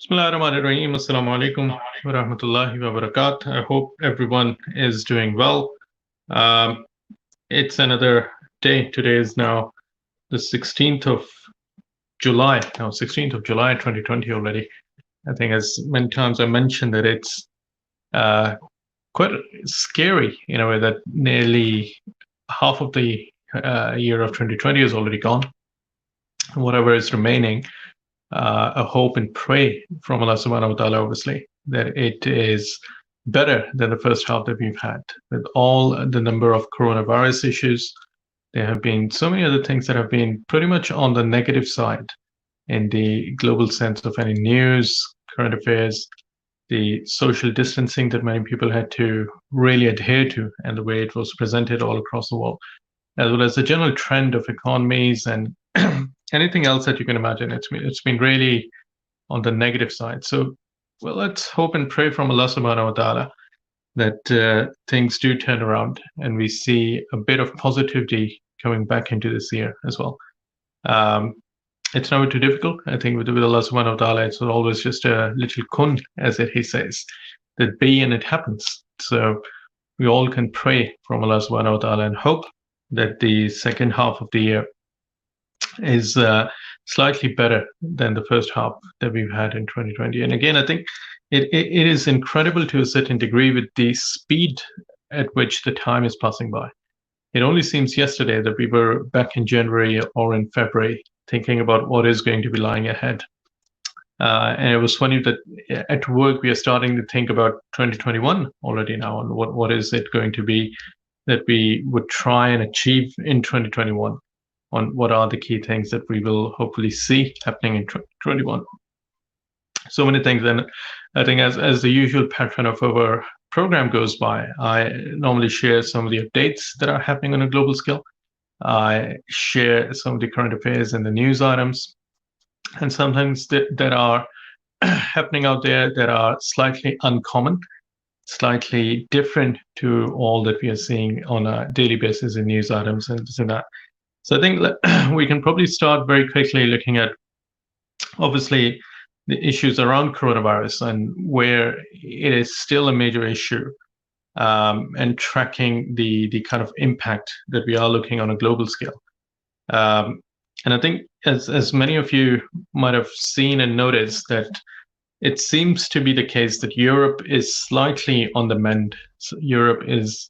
Bismillahirrahmanirrahim. Assalamu alaikum wa rahmatullahi wa barakatuh. I hope everyone is doing well. Um, it's another day. Today is now the 16th of July. Now, 16th of July 2020 already. I think as many times I mentioned that it's uh, quite scary in a way that nearly half of the year of 2020 is already gone. Whatever is remaining, a hope and pray from Allah subhanahu wa ta'ala, obviously, that it is better than the first half that we've had. With all the number of coronavirus issues, there have been so many other things that have been pretty much on the negative side in the global sense of any news, current affairs, the social distancing that many people had to really adhere to, and the way it was presented all across the world, as well as the general trend of economies and anything else that you can imagine. It's been really on the negative side. So, well, let's hope and pray from Allah subhanahu wa ta'ala that things do turn around and we see a bit of positivity coming back into this year as well. It's never too difficult. I think with Allah subhanahu wa ta'ala, it's always just a little kun, as he says, that be and it happens. So we all can pray from Allah subhanahu wa ta'ala and hope that the second half of the year is slightly better than the first half that we've had in 2020. And again, I think it is incredible to a certain degree with the speed at which the time is passing by. It only seems yesterday that we were back in January or in February thinking about what is going to be lying ahead. And it was funny that at work we are starting to think about 2021 already now, and what is it going to be that we would try and achieve in 2021, on what are the key things that we will hopefully see happening in 2021. So many things. And I think as the usual pattern of our program goes by, I normally share some of the updates that are happening on a global scale. I share some of the current affairs and the news items, and sometimes that are happening out there that are slightly uncommon, slightly different to all that we are seeing on a daily basis in news items and this and that. So I think we can probably start very quickly looking at, obviously, the issues around coronavirus and where it is still a major issue, and tracking the kind of impact that we are looking on a global scale. And I think as many of you might have seen and noticed, that it seems to be the case that Europe is slightly on the mend. So Europe is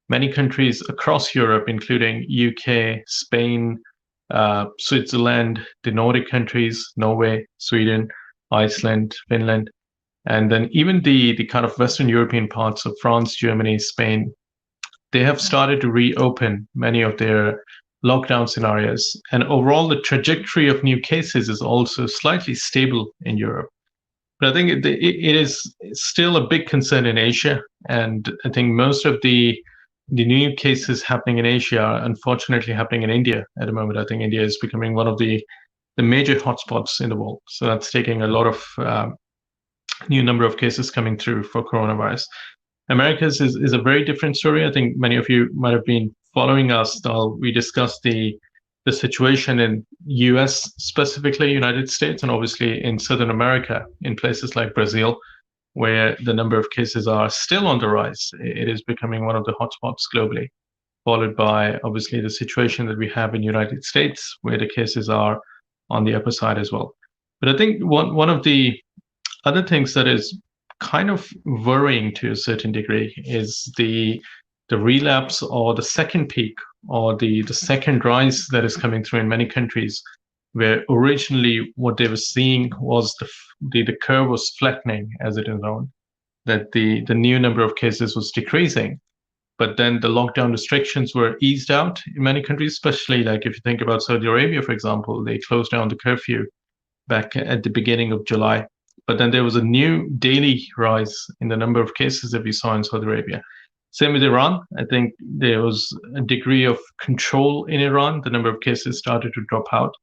many countries across Europe, including UK, Spain, Switzerland, the Nordic countries, Norway, Sweden, Iceland, Finland, and then even the kind of Western European parts of France, Germany, Spain, they have started to reopen many of their lockdown scenarios. And overall, the trajectory of new cases is also slightly stable in Europe. But I think it is still a big concern in Asia. And I think most of the new cases happening in Asia are unfortunately happening in India at the moment. I think India is becoming one of the major hotspots in the world. So that's taking a lot of new number of cases coming through for coronavirus. America's is a very different story. I think many of you might have been following us. We discussed the situation in US, specifically United States, and obviously in Southern America, in places like Brazil, where the number of cases are still on the rise. It is becoming one of the hotspots globally, followed by obviously the situation that we have in United States, where the cases are on the upper side as well. But I think one of the other things that is kind of worrying to a certain degree is the relapse or the second peak or the second rise that is coming through in many countries, where originally what they were seeing was the curve was flattening, as it is known, that the new number of cases was decreasing. But then the lockdown restrictions were eased out in many countries, especially like if you think about Saudi Arabia, for example, they closed down the curfew back at the beginning of July. But then there was a new daily rise in the number of cases that we saw in Saudi Arabia. Same with Iran. I think there was a degree of control in Iran. The number of cases started to drop out.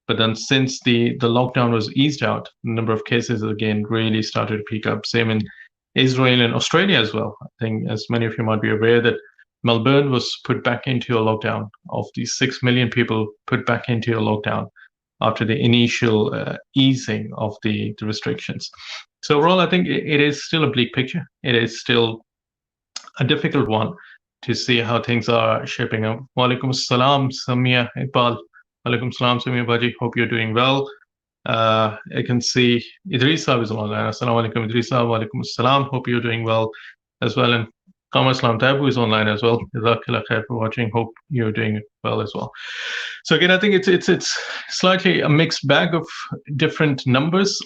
But then since the lockdown was eased out, the number of cases again really started to peak up. Same in Israel and Australia as well. I think, as many of you might be aware, that Melbourne was put back into a lockdown. Of these 6 million people put back into a lockdown, after the initial easing of the restrictions. So overall, I think it is still a bleak picture. It is still a difficult one to see how things are shaping up. Walaikum assalam, Samia Iqbal. Walaikum assalam, Samia Baji. Hope you're doing well. I can see Idrisa is online. Assalamu alaikum, Idrisa. Walaikum assalam. Hope you're doing well as well. And Qamar Islam Tabu is online as well. Jazakallah khair for watching. Hope you're doing well as well. So again, I think it's slightly a mixed bag of different numbers.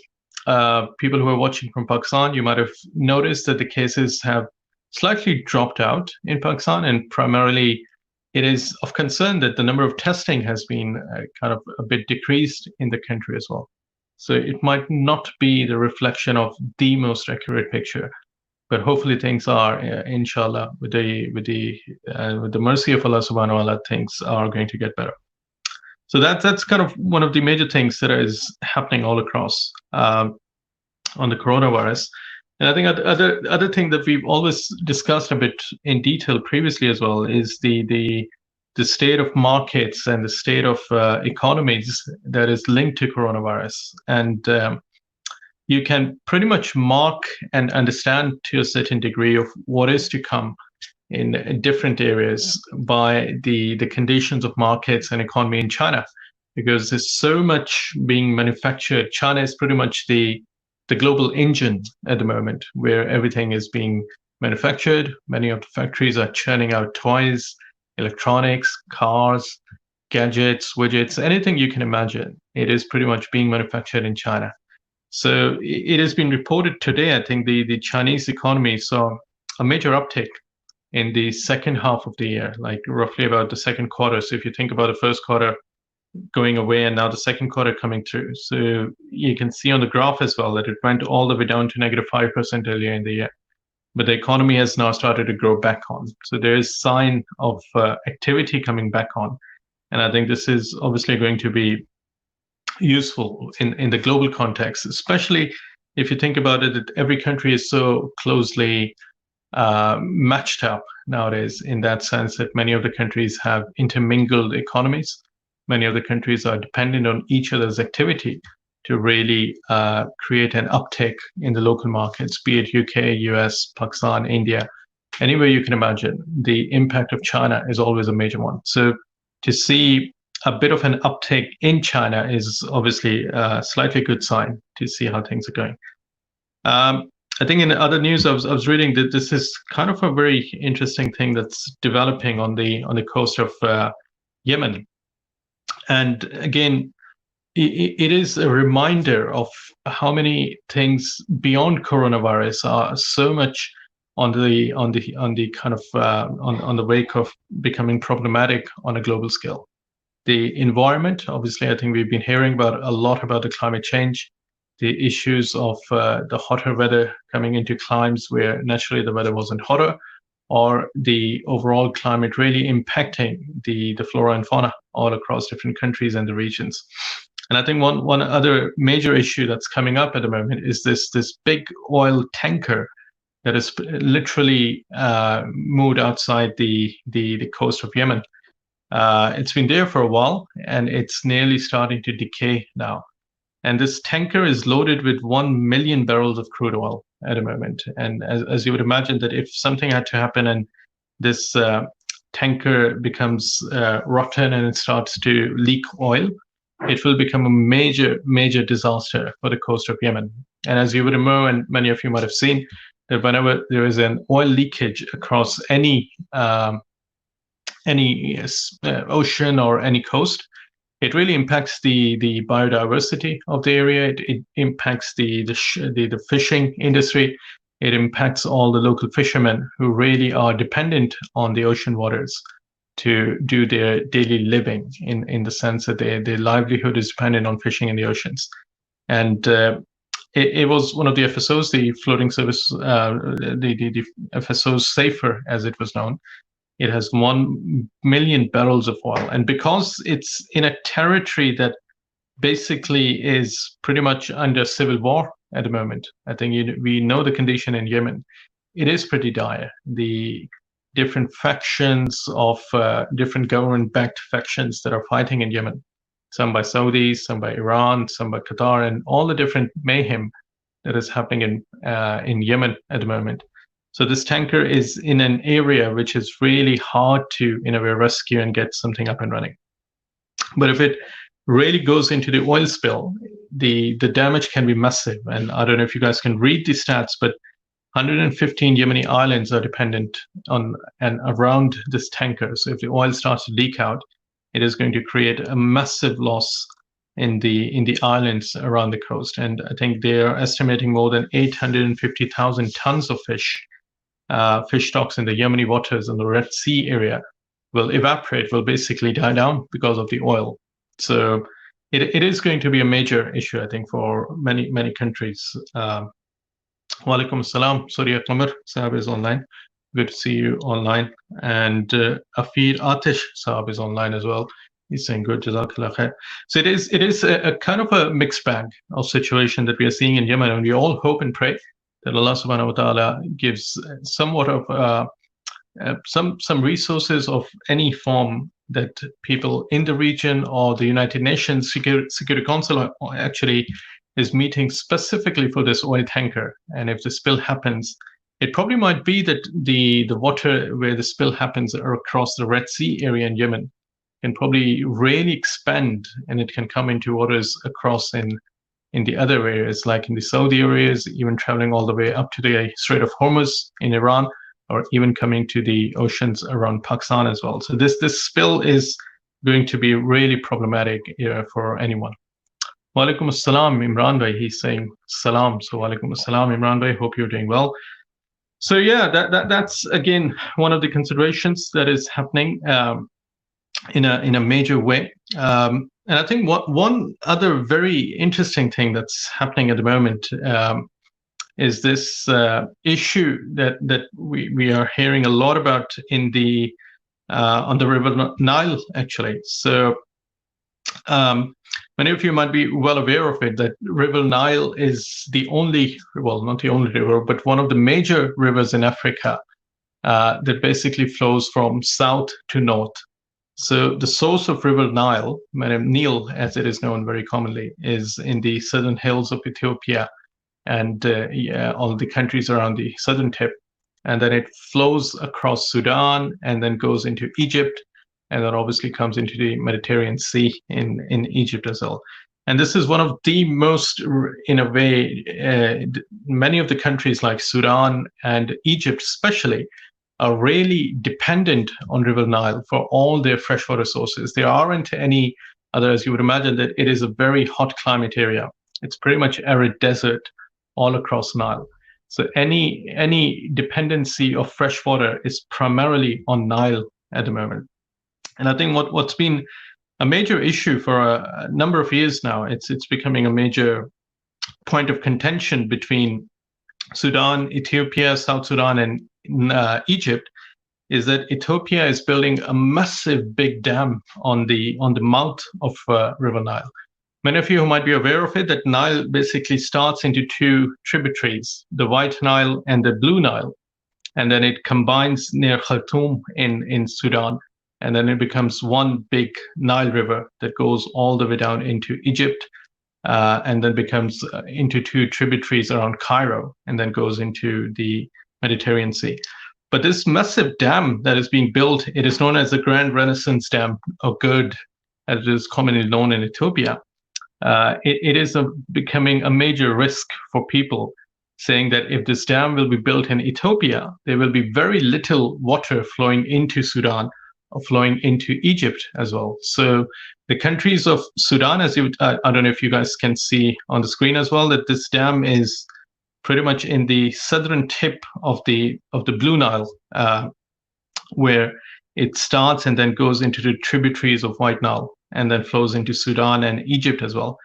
People who are watching from Pakistan, you might have noticed that the cases have slightly dropped out in Pakistan, and primarily it is of concern that the number of testing has been kind of a bit decreased in the country as well. So it might not be the reflection of the most accurate picture, but hopefully things are, inshallah, with the mercy of Allah subhanahu wa ta'ala, things are going to get better. So that's kind of one of the major things that is happening all across on the coronavirus. And I think other thing that we've always discussed a bit in detail previously as well is the state of markets and the state of economies that is linked to coronavirus. And you can pretty much mark and understand to a certain degree of what is to come in different areas by the conditions of markets and economy in China, because there's so much being manufactured. China is pretty much the global engine at the moment, where everything is being manufactured. Many of the factories are churning out toys, electronics, cars, gadgets, widgets, anything you can imagine. It is pretty much being manufactured in China. So it has been reported today, I think the Chinese economy saw a major uptick in the second half of the year, like roughly about the second quarter. So if you think about the first quarter going away and now the second quarter coming through. So you can see on the graph as well that it went all the way down to -5% earlier in the year. But the economy has now started to grow back on. So there is sign of activity coming back on. And I think this is obviously going to be useful in the global context, especially if you think about it, that every country is so closely matched up nowadays, in that sense that many of the countries have intermingled economies. Many of the countries are dependent on each other's activity to really create an uptick in the local markets, be it UK, US, Pakistan, India, anywhere you can imagine. The impact of China is always a major one. So to see a bit of an uptick in China is obviously a slightly good sign to see how things are going. I think in other news, I was reading that this is kind of a very interesting thing that's developing on the coast of Yemen. And again, it is a reminder of how many things beyond coronavirus are so much on the kind of on the wake of becoming problematic on a global scale. The environment, obviously, I think we've been hearing about a lot about the climate change, the issues of the hotter weather coming into climes where naturally the weather wasn't hotter, or the overall climate really impacting the flora and fauna all across different countries and the regions. And I think one other major issue that's coming up at the moment is this big oil tanker that is literally moved outside the coast of Yemen. It's been there for a while, and it's nearly starting to decay now. And this tanker is loaded with 1 million barrels of crude oil at the moment. And as you would imagine, that if something had to happen and this tanker becomes rotten and it starts to leak oil, it will become a major disaster for the coast of Yemen. And as you would know, and many of you might have seen, that whenever there is an oil leakage across any ocean or any coast, it really impacts the biodiversity of the area. It impacts the fishing industry. It impacts all the local fishermen who really are dependent on the ocean waters to do their daily living, in the sense that their livelihood is dependent on fishing in the oceans. And it was one of the FSOs, the floating service, the FSOs Safer, as it was known. It has 1 million barrels of oil. And because it's in a territory that basically is pretty much under civil war at the moment, I think we know the condition in Yemen. It is pretty dire. The different factions of different government-backed factions that are fighting in Yemen some by Saudis, some by Iran, some by Qatar, and all the different mayhem that is happening in Yemen at the moment. So this tanker is in an area which is really hard to, in a way, rescue and get something up and running. But if it really goes into the oil spill, the damage can be massive. And I don't know if you guys can read the stats, but 115 Yemeni islands are dependent on and around this tanker. So if the oil starts to leak out, it is going to create a massive loss in the islands around the coast. And I think they are estimating more than 850,000 tons of fish stocks in the Yemeni waters and the Red Sea area will evaporate, will basically die down because of the oil. So it is going to be a major issue, I think, for many countries. Walaikum assalam. Surya Qamar Saab is online. Good to see you online. And Afir Atish Saab is online as well. He's saying good, Jazakallah khair. So it is a kind of a mixed bag of situation that we are seeing in Yemen, and we all hope and pray that Allah subhanahu wa ta'ala gives somewhat of some resources of any form that people in the region or the United Nations Security Council actually is meeting specifically for this oil tanker. And if the spill happens, it probably might be that the water where the spill happens are across the Red Sea area in Yemen can probably really expand, and it can come into waters across in the other areas, like in the Saudi areas, even traveling all the way up to the Strait of Hormuz in Iran, or even coming to the oceans around Pakistan as well. So this spill is going to be really problematic for anyone. Walaikum assalam, Imran Bhai. He's saying salam. So walaikum assalam, Imran Bhai. Hope you're doing well. So yeah, that's again one of the considerations that is happening in a major way. And I think one other very interesting thing that's happening at the moment is this issue that we are hearing a lot about in the on the River Nile, actually. So many of you might be well aware of it, that River Nile is the only, well, not the only river, but one of the major rivers in Africa that basically flows from south to north. So the source of River Nile, Nile as it is known very commonly, is in the southern hills of Ethiopia and all the countries around the southern tip. And then it flows across Sudan and then goes into Egypt, and then obviously comes into the Mediterranean Sea in Egypt as well. And this is one of the most, in a way, many of the countries like Sudan and Egypt especially are really dependent on River Nile for all their freshwater sources. There aren't any other, as you would imagine, that it is a very hot climate area. It's pretty much arid desert all across Nile. So any dependency of fresh water is primarily on Nile at the moment. And I think what's been a major issue for a number of years now, it's becoming a major point of contention between Sudan, Ethiopia, South Sudan, and Egypt, is that Ethiopia is building a massive big dam on the mouth of River Nile. Many of you who might be aware of it, that Nile basically starts into two tributaries, the White Nile and the Blue Nile, and then it combines near Khartoum in Sudan, and then it becomes one big Nile River that goes all the way down into Egypt, and then becomes into two tributaries around Cairo, and then goes into the Mediterranean Sea. But this massive dam that is being built, it is known as the Grand Renaissance Dam, or GERD, as it is commonly known in Ethiopia. It is becoming a major risk for people, saying that if this dam will be built in Ethiopia, there will be very little water flowing into Sudan or flowing into Egypt as well. So the countries of Sudan, as I don't know if you guys can see on the screen as well, that this dam is pretty much in the southern tip of the Blue Nile, where it starts and then goes into the tributaries of White Nile and then flows into Sudan and Egypt as well.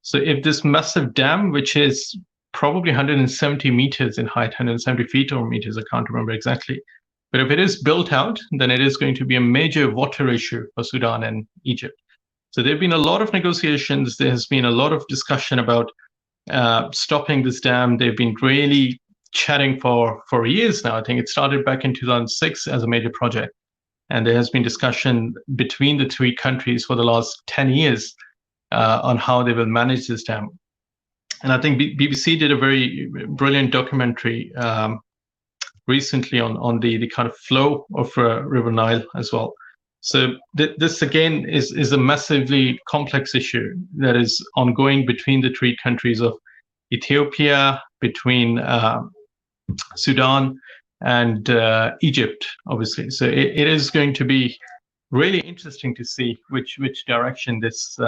So if this massive dam, which is probably 170 meters in height, 170 feet or meters, I can't remember exactly, but if it is built out, then it is going to be a major water issue for Sudan and Egypt. So there have been a lot of negotiations. There has been a lot of discussion about stopping this dam. They've been really chatting for years now. I think it started back in 2006 as a major project. And there has been discussion between the three countries for the last 10 years on how they will manage this dam. And I think BBC did a very brilliant documentary recently on the kind of flow of River Nile as well. So this again is a massively complex issue that is ongoing between the three countries of Ethiopia, between Sudan and Egypt, obviously. So it is going to be really interesting to see which direction this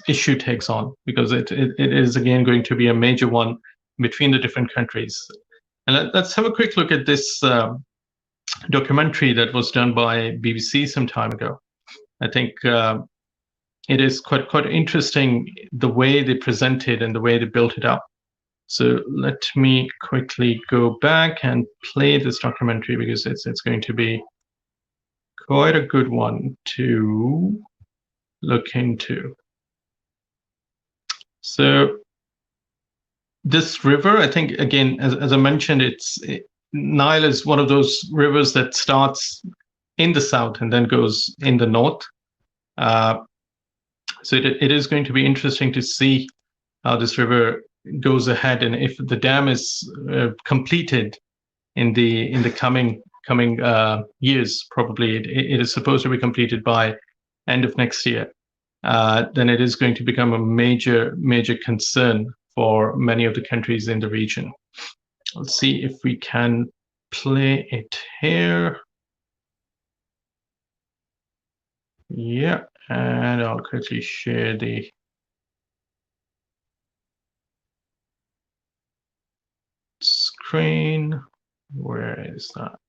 issue takes on, because it is again going to be a major one between the different countries. And let's have a quick look at this documentary that was done by BBC some time ago. I think it is quite interesting the way they presented and the way they built it up. So let me quickly go back and play this documentary, because it's going to be quite a good one to look into. So this river, I think, again, as I mentioned, Nile is one of those rivers that starts in the south and then goes in the north. So it is going to be interesting to see how this river goes ahead, and if the dam is completed in the coming years. Probably it is supposed to be completed by end of next year. Then it is going to become a major concern for many of the countries in the region. Let's see if we can play it here. Yeah, and I'll quickly share the screen. Where is that?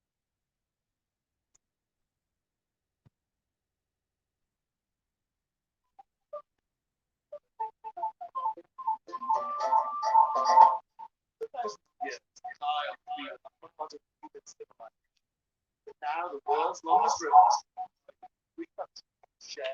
Now the world's longest river. We have to share.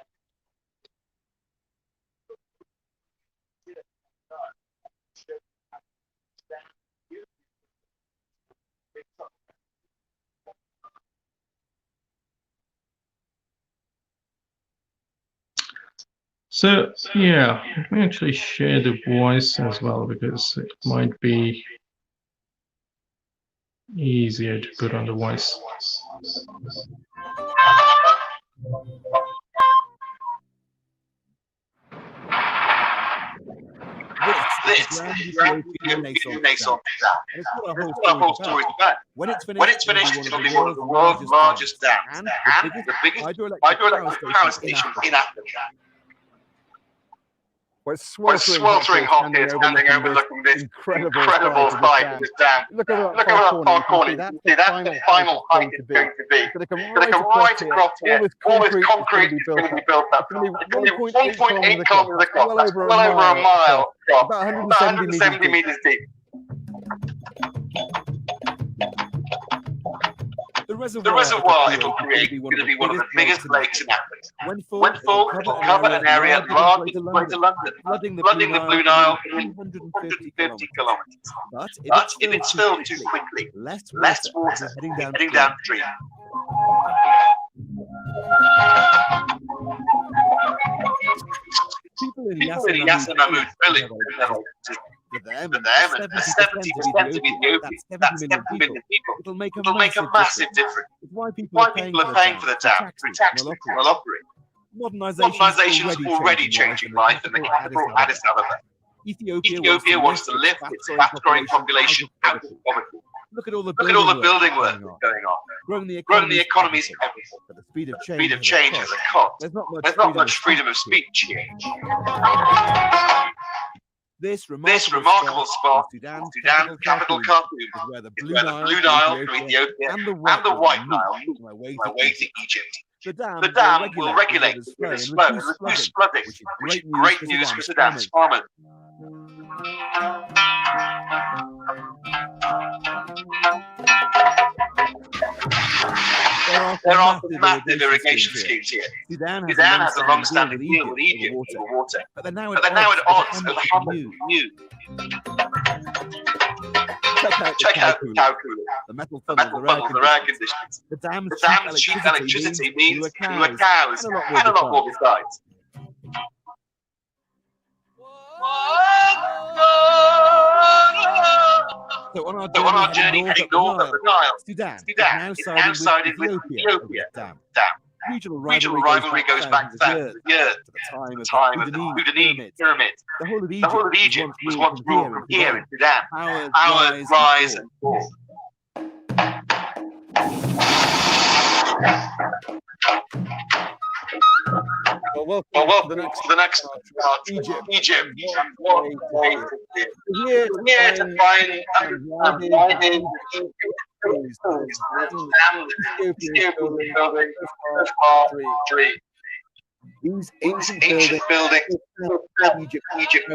So yeah, let me actually share the voice as well, because it might be easier to put on the voice. This Renaissance dam. It's got a whole story to that. When it's finished, it'll be one of the world's largest dams and the biggest hydroelectric power station in Africa. It's sweltering hot here, standing overlooking this incredible sight of this dam. Look at that far corner. You can see that's the final height it's going to be. It's going to come right across here. All this concrete is going to be built up. It's going to be 1.8 kilometers across. That's well over a mile across. About 170 meters deep. The reservoir it'll create is going to be one of the biggest lakes in Africa. When full, it'll cover an area larger than Greater London, flooding the Blue Nile in 150 kilometers. But if it's filled too quickly, less water heading downstream. People in Yasamamut village, for them, 70% of Ethiopia, that's 70 million people. It'll make a massive difference. It's why people are paying for the dam, for tax will operate. Modernisation is already changing life in the capital, Addis Ababa. Ethiopia wants to lift its fast-growing population out of poverty. Look at all the building work going on. Growing the economy's everything. But the speed of change has a cost. There's not much freedom of speech here. This remarkable spot, Sudan's capital Khartoum, is where the Blue Nile from Ethiopia and the White Nile meet on their way to Egypt. The dam will regulate the river's flow and reduce flooding, which is great news for Sudan's farmers. There are massive irrigation schemes here. Sudan has a long-standing deal with Egypt for water, but they're now at odds over something new. Check out the cow cooler. The metal funnel, the air conditioners. The dam's cheap electricity means fewer cows and a lot more besides. So on our journey heading north of the Nile, Sudan is now sided with Ethiopia. Dam. Regional rivalry goes back thousands of years to the time of the Houdini pyramids. The whole of Egypt was once ruled from here in Sudan. Power, rise and fall. Well, welcome to the next part, Egypt. We're here to find building these ancient buildings Egypt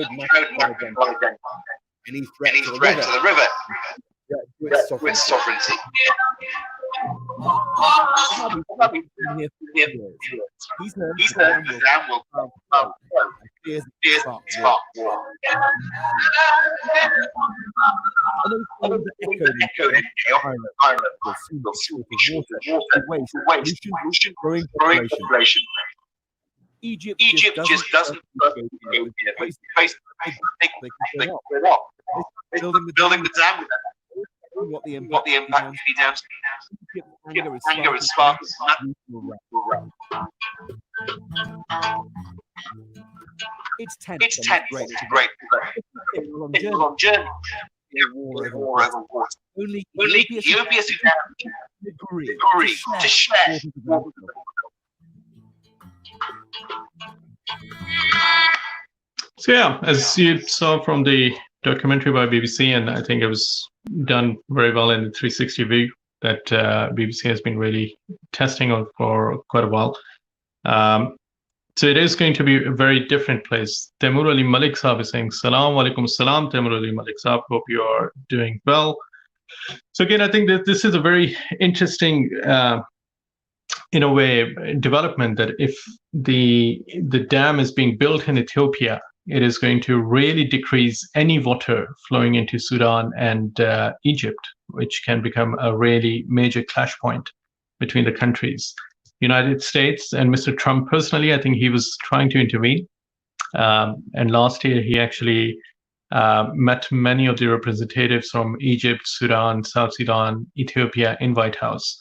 any threat to the river with sovereignty. He's heard the dam will come. Here's spark war. And then echoed in Ireland will see waste, growing population. Egypt just doesn't face they can off. Building the dam what the impact can be down. Anger is sparked. It's tense. It's great. It's a long journey. War over water. Only Ethiopia Sudan agree to share. So yeah, as you saw from the documentary by BBC, and I think it was done very well in the 360 view that BBC has been really testing on for quite a while. So it is going to be a very different place. Taimur Ali Malik Saab is saying, Salam alaikum salam, Taimur Ali Malik Saab. Hope you are doing well. So again, I think that this is a very interesting, in a way, development that if the dam is being built in Ethiopia, it is going to really decrease any water flowing into Sudan and Egypt, which can become a really major clash point between the countries. United States and Mr. Trump personally, I think he was trying to intervene. And last year, he actually met many of the representatives from Egypt, Sudan, South Sudan, Ethiopia in White House.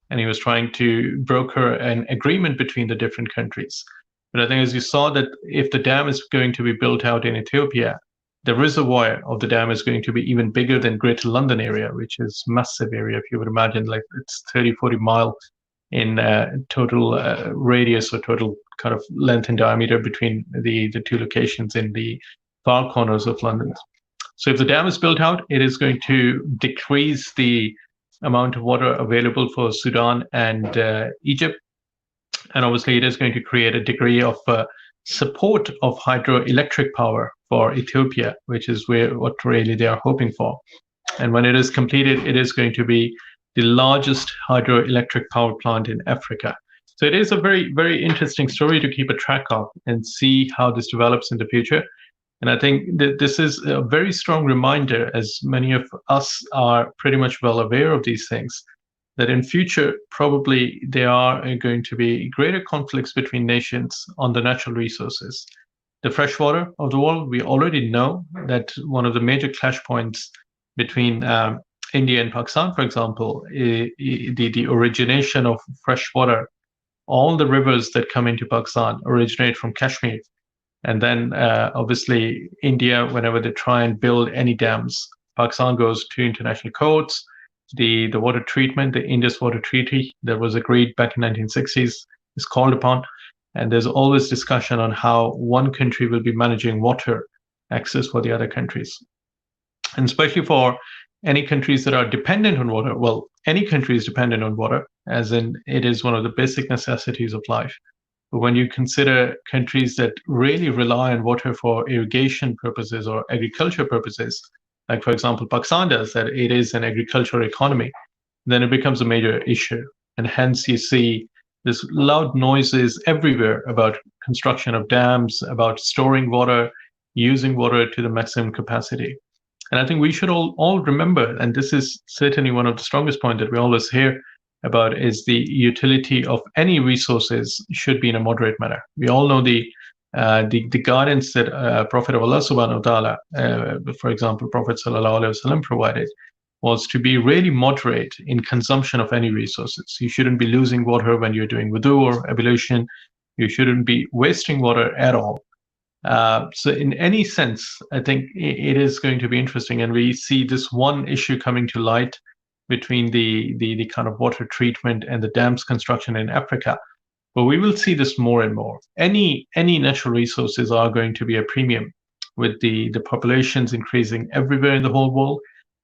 And he was trying to broker an agreement between the different countries. But I think as you saw that if the dam is going to be built out in Ethiopia, the reservoir of the dam is going to be even bigger than Greater London area, which is massive area. If you would imagine, like it's 30, 40 mile in total radius or total kind of length and diameter between the two locations in the far corners of London. So if the dam is built out, it is going to decrease the amount of water available for Sudan and Egypt. And obviously, it is going to create a degree of support of hydroelectric power for Ethiopia, which is what really they are hoping for. And when it is completed, it is going to be the largest hydroelectric power plant in Africa. So it is a very, very interesting story to keep a track of and see how this develops in the future. And I think that this is a very strong reminder, as many of us are pretty much well aware of these things, that in future, probably there are going to be greater conflicts between nations on the natural resources. The freshwater of the world, we already know that one of the major clash points between India and Pakistan, for example, the origination of fresh water. All the rivers that come into Pakistan originate from Kashmir. And then obviously India, whenever they try and build any dams, Pakistan goes to international courts. The water treatment, the Indus Water Treaty that was agreed back in 1960s is called upon. And there's always discussion on how one country will be managing water access for the other countries. And especially for any countries that are dependent on water, well, any country is dependent on water, as in it is one of the basic necessities of life. But when you consider countries that really rely on water for irrigation purposes or agriculture purposes, like for example, Pakistan does, that it is an agricultural economy, then it becomes a major issue. And hence you see this loud noises everywhere about construction of dams, about storing water, using water to the maximum capacity. And I think we should all remember, and this is certainly one of the strongest points that we always hear about, is the utility of any resources should be in a moderate manner. We all know the guidance that Prophet of Allah subhanahu wa ta'ala, for example, Prophet sallallahu alaihi wasallam provided, was to be really moderate in consumption of any resources. You shouldn't be losing water when you're doing wudu or ablution. You shouldn't be wasting water at all. So in any sense, I think it is going to be interesting, and we see this one issue coming to light between the kind of water treatment and the dams construction in Africa. But we will see this more and more. Any natural resources are going to be a premium, with the populations increasing everywhere in the whole world.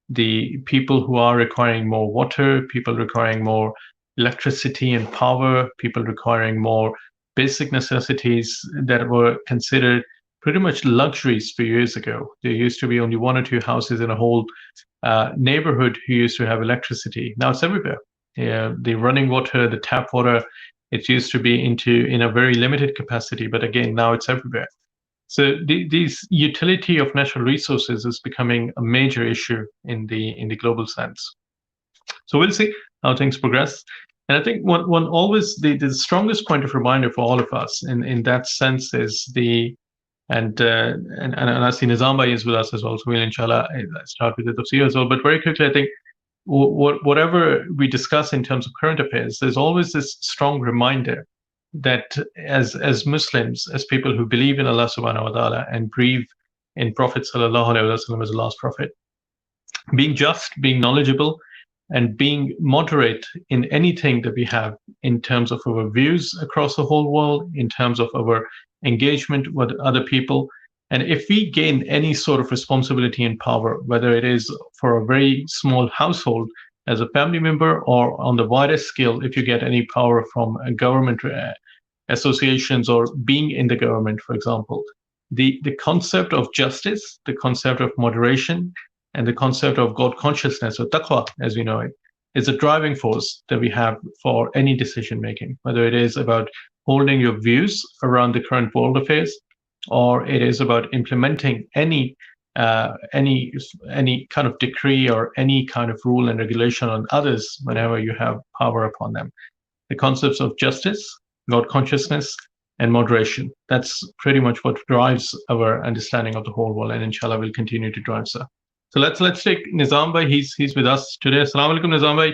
The people who are requiring more water, people requiring more electricity and power, people requiring more basic necessities that were considered pretty much luxuries few years ago. There used to be only one or two houses in a whole neighborhood who used to have electricity. Now it's everywhere. The running water, the tap water, it used to be in a very limited capacity, but again, now it's everywhere. So these utility of natural resources is becoming a major issue in the global sense. So we'll see how things progress. And I think one always the strongest point of reminder for all of us in that sense is and I see Nizam Bhai is with us as well, so we'll inshallah start with the tafsir as well. But very quickly, I think whatever we discuss in terms of current affairs, there's always this strong reminder that as Muslims, as people who believe in Allah subhanahu wa ta'ala and believe in Prophet sallallahu alaihi wasallam as the last prophet, being just, being knowledgeable, and being moderate in anything that we have in terms of our views across the whole world, in terms of our engagement with other people. And if we gain any sort of responsibility and power, whether it is for a very small household as a family member, or on the widest scale, if you get any power from government associations or being in the government, for example, the concept of justice, the concept of moderation, and the concept of God consciousness, or taqwa as we know it, is a driving force that we have for any decision making, whether it is about holding your views around the current world affairs, or it is about implementing any kind of decree or any kind of rule and regulation on others whenever you have power upon them. The concepts of justice, God consciousness, and moderation. That's pretty much what drives our understanding of the whole world, and inshallah will continue to drive so. So let's take Nizam Bhai. He's with us today. Assalamu alaikum, Nizam Bhai.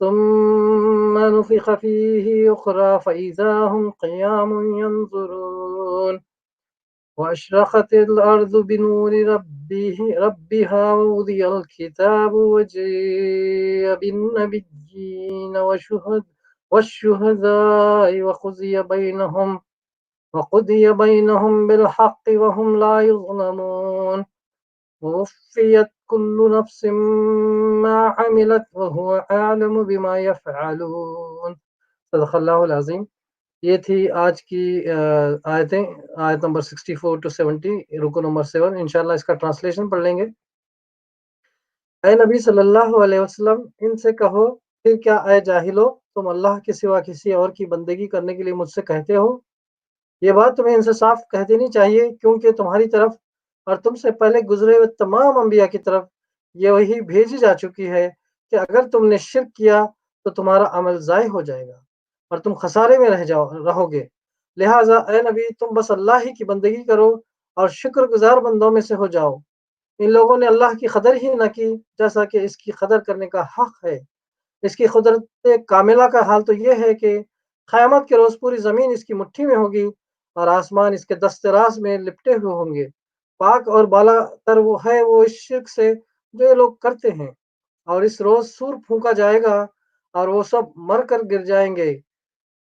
ثم نفخ فيه أخرى فإذا هم قيام ينظرون وأشرقت الأرض بنور ربها ووضع الكتاب وجيء بالنبيين والشهداء وقضي بينهم بالحق وهم لا يظلمون ووفيت كل نفس ما عملت وهو أعلم بما يفعلون صدق اللہ العظیم. یہ تھی آج کی آیتیں، آیت نمبر 64 to 70، رکو نمبر 7. انشاءاللہ اس کا ٹرانسلیشن پڑھ لیں گے. اے نبی صلی اللہ علیہ وسلم، ان سے کہو پھر کیا اے جاہلو، تم اللہ کے سوا کسی اور کی بندگی کرنے کے لیے مجھ سے کہتے ہو؟ یہ بات تمہیں ان سے صاف کہہ دینی چاہیے، کیونکہ تمہاری طرف اور تم سے پہلے گزرے ہوئے تمام انبیاء کی طرف یہ وحی بھیجی جا چکی ہے کہ اگر تم نے شرک کیا تو تمہارا عمل ضائع ہو جائے گا اور تم خسارے میں رہو گے. لہٰذا اے نبی، تم بس اللہ ہی کی بندگی کرو اور شکر گزار بندوں میں سے ہو جاؤ. ان لوگوں نے اللہ کی قدر ہی نہ کی جیسا کہ اس کی قدر کرنے کا حق ہے. اس کی قدرت کاملہ کا حال تو یہ ہے کہ قیامت کے روز پوری زمین اس کی مٹھی میں ہوگی اور آسمان اس کے دست راز میں لپٹے ہوئے ہوں گے. پاک اور بالا تر وہ ہے وہ اس شرک سے جو یہ لوگ کرتے ہیں. اور اس روز سور پھونکا جائے گا اور وہ سب مر کر گر جائیں گے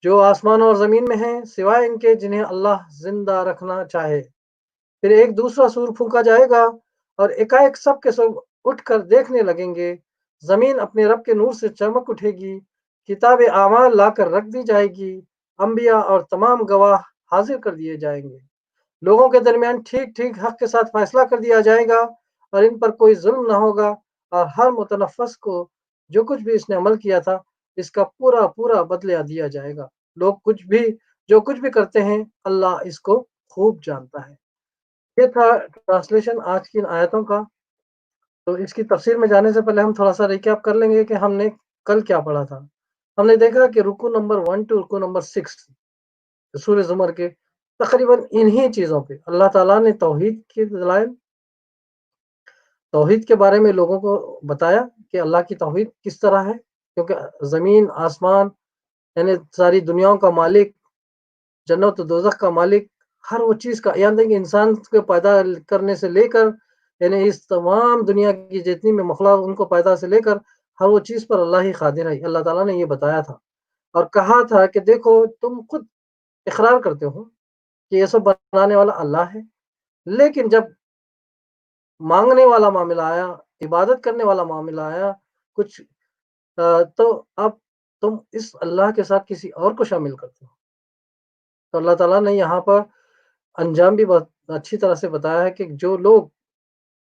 جو آسمان اور زمین میں ہیں، سوائے ان کے جنہیں اللہ زندہ رکھنا چاہے. پھر ایک دوسرا سور پھونکا جائے گا اور ایک سب کے سب اٹھ کر دیکھنے لگیں گے. زمین اپنے رب کے نور سے چمک اٹھے گی، کتاب اعمال لا کر رکھ دی جائے گی، انبیاء اور تمام گواہ حاضر کر دیے جائیں گے. لوگوں کے درمیان ٹھیک ٹھیک حق کے ساتھ فیصلہ کر دیا جائے گا اور ان پر کوئی ظلم نہ ہوگا، اور ہر متنفس کو جو کچھ بھی اس نے عمل کیا تھا اس کا پورا پورا بدلہ دیا جائے گا. لوگ جو کچھ بھی کرتے ہیں اللہ اس کو خوب جانتا ہے. یہ تھا ٹرانسلیشن آج کی ان آیتوں کا. تو اس کی تفسیر میں جانے سے پہلے ہم تھوڑا سا ریکیپ کر لیں گے کہ ہم نے کل کیا پڑھا تھا. ہم نے دیکھا کہ رکو نمبر 1 to رکو نمبر 6 سورہ زمر کے تقریباً انہی چیزوں پہ اللہ تعالیٰ نے توحید کے دلائل، توحید کے بارے میں لوگوں کو بتایا کہ اللہ کی توحید کس طرح ہے، کیونکہ زمین آسمان یعنی ساری دنیاؤں کا مالک، جنت و دوزخ کا مالک، ہر وہ چیز کا، یعنی کہ انسان کو پیدا کرنے سے لے کر یعنی اس تمام دنیا کی جتنی میں مخلوق ان کو پیدا سے لے کر ہر وہ چیز پر اللہ ہی قادر ہے. اللہ تعالیٰ نے یہ بتایا تھا اور کہا تھا کہ دیکھو تم خود اقرار کرتے ہو کہ یہ سب بنانے والا اللہ ہے، لیکن جب مانگنے والا معاملہ آیا، عبادت کرنے والا معاملہ آیا کچھ تو اب تم اس اللہ کے ساتھ کسی اور کو شامل کرتے ہو. تو اللہ تعالیٰ نے یہاں پر انجام بھی بہت اچھی طرح سے بتایا ہے کہ جو لوگ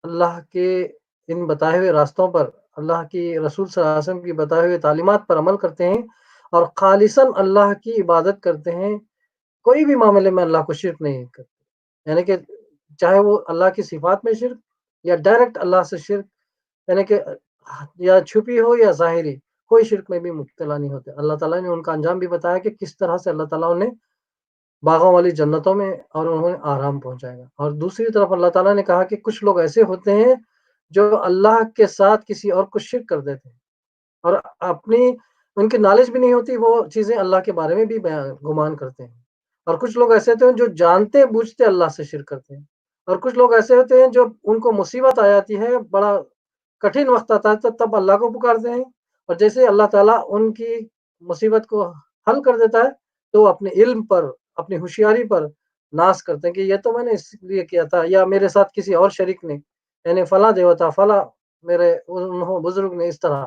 اللہ کے ان بتائے ہوئے راستوں پر، اللہ کی رسول صلی اللہ علیہ وسلم کی بتائے ہوئے تعلیمات پر عمل کرتے ہیں اور خالصاً اللہ کی عبادت کرتے ہیں، کوئی بھی معاملے میں اللہ کو شرک نہیں کرتے، یعنی کہ چاہے وہ اللہ کی صفات میں شرک یا ڈائریکٹ اللہ سے شرک، یعنی کہ یا چھپی ہو یا ظاہری، کوئی شرک میں بھی مبتلا نہیں ہوتے. اللہ تعالیٰ نے ان کا انجام بھی بتایا کہ کس طرح سے اللہ تعالیٰ انہیں باغوں والی جنتوں میں اور انہیں آرام پہنچائے گا. اور دوسری طرف اللہ تعالیٰ نے کہا کہ کچھ لوگ ایسے ہوتے ہیں جو اللہ کے ساتھ کسی اور کو شرک کر دیتے ہیں اور ان کی نالج بھی نہیں ہوتی، وہ چیزیں اللہ کے بارے میں بھی گمان کرتے ہیں. اور کچھ لوگ ایسے ہوتے ہیں جو جانتے بوجھتے اللہ سے شرک کرتے ہیں. اور کچھ لوگ ایسے ہوتے ہیں جو ان کو مصیبت آ جاتی ہے، بڑا کٹھن وقت آتا ہے تو تب اللہ کو پکارتے ہیں، اور جیسے اللہ تعالیٰ ان کی مصیبت کو حل کر دیتا ہے تو اپنے علم پر، اپنی ہوشیاری پر ناز کرتے ہیں کہ یہ تو میں نے اس لیے کیا تھا، یا میرے ساتھ کسی اور شریک نے، یعنی فلاں دیوتا، فلاں میرے بزرگ نے اس طرح.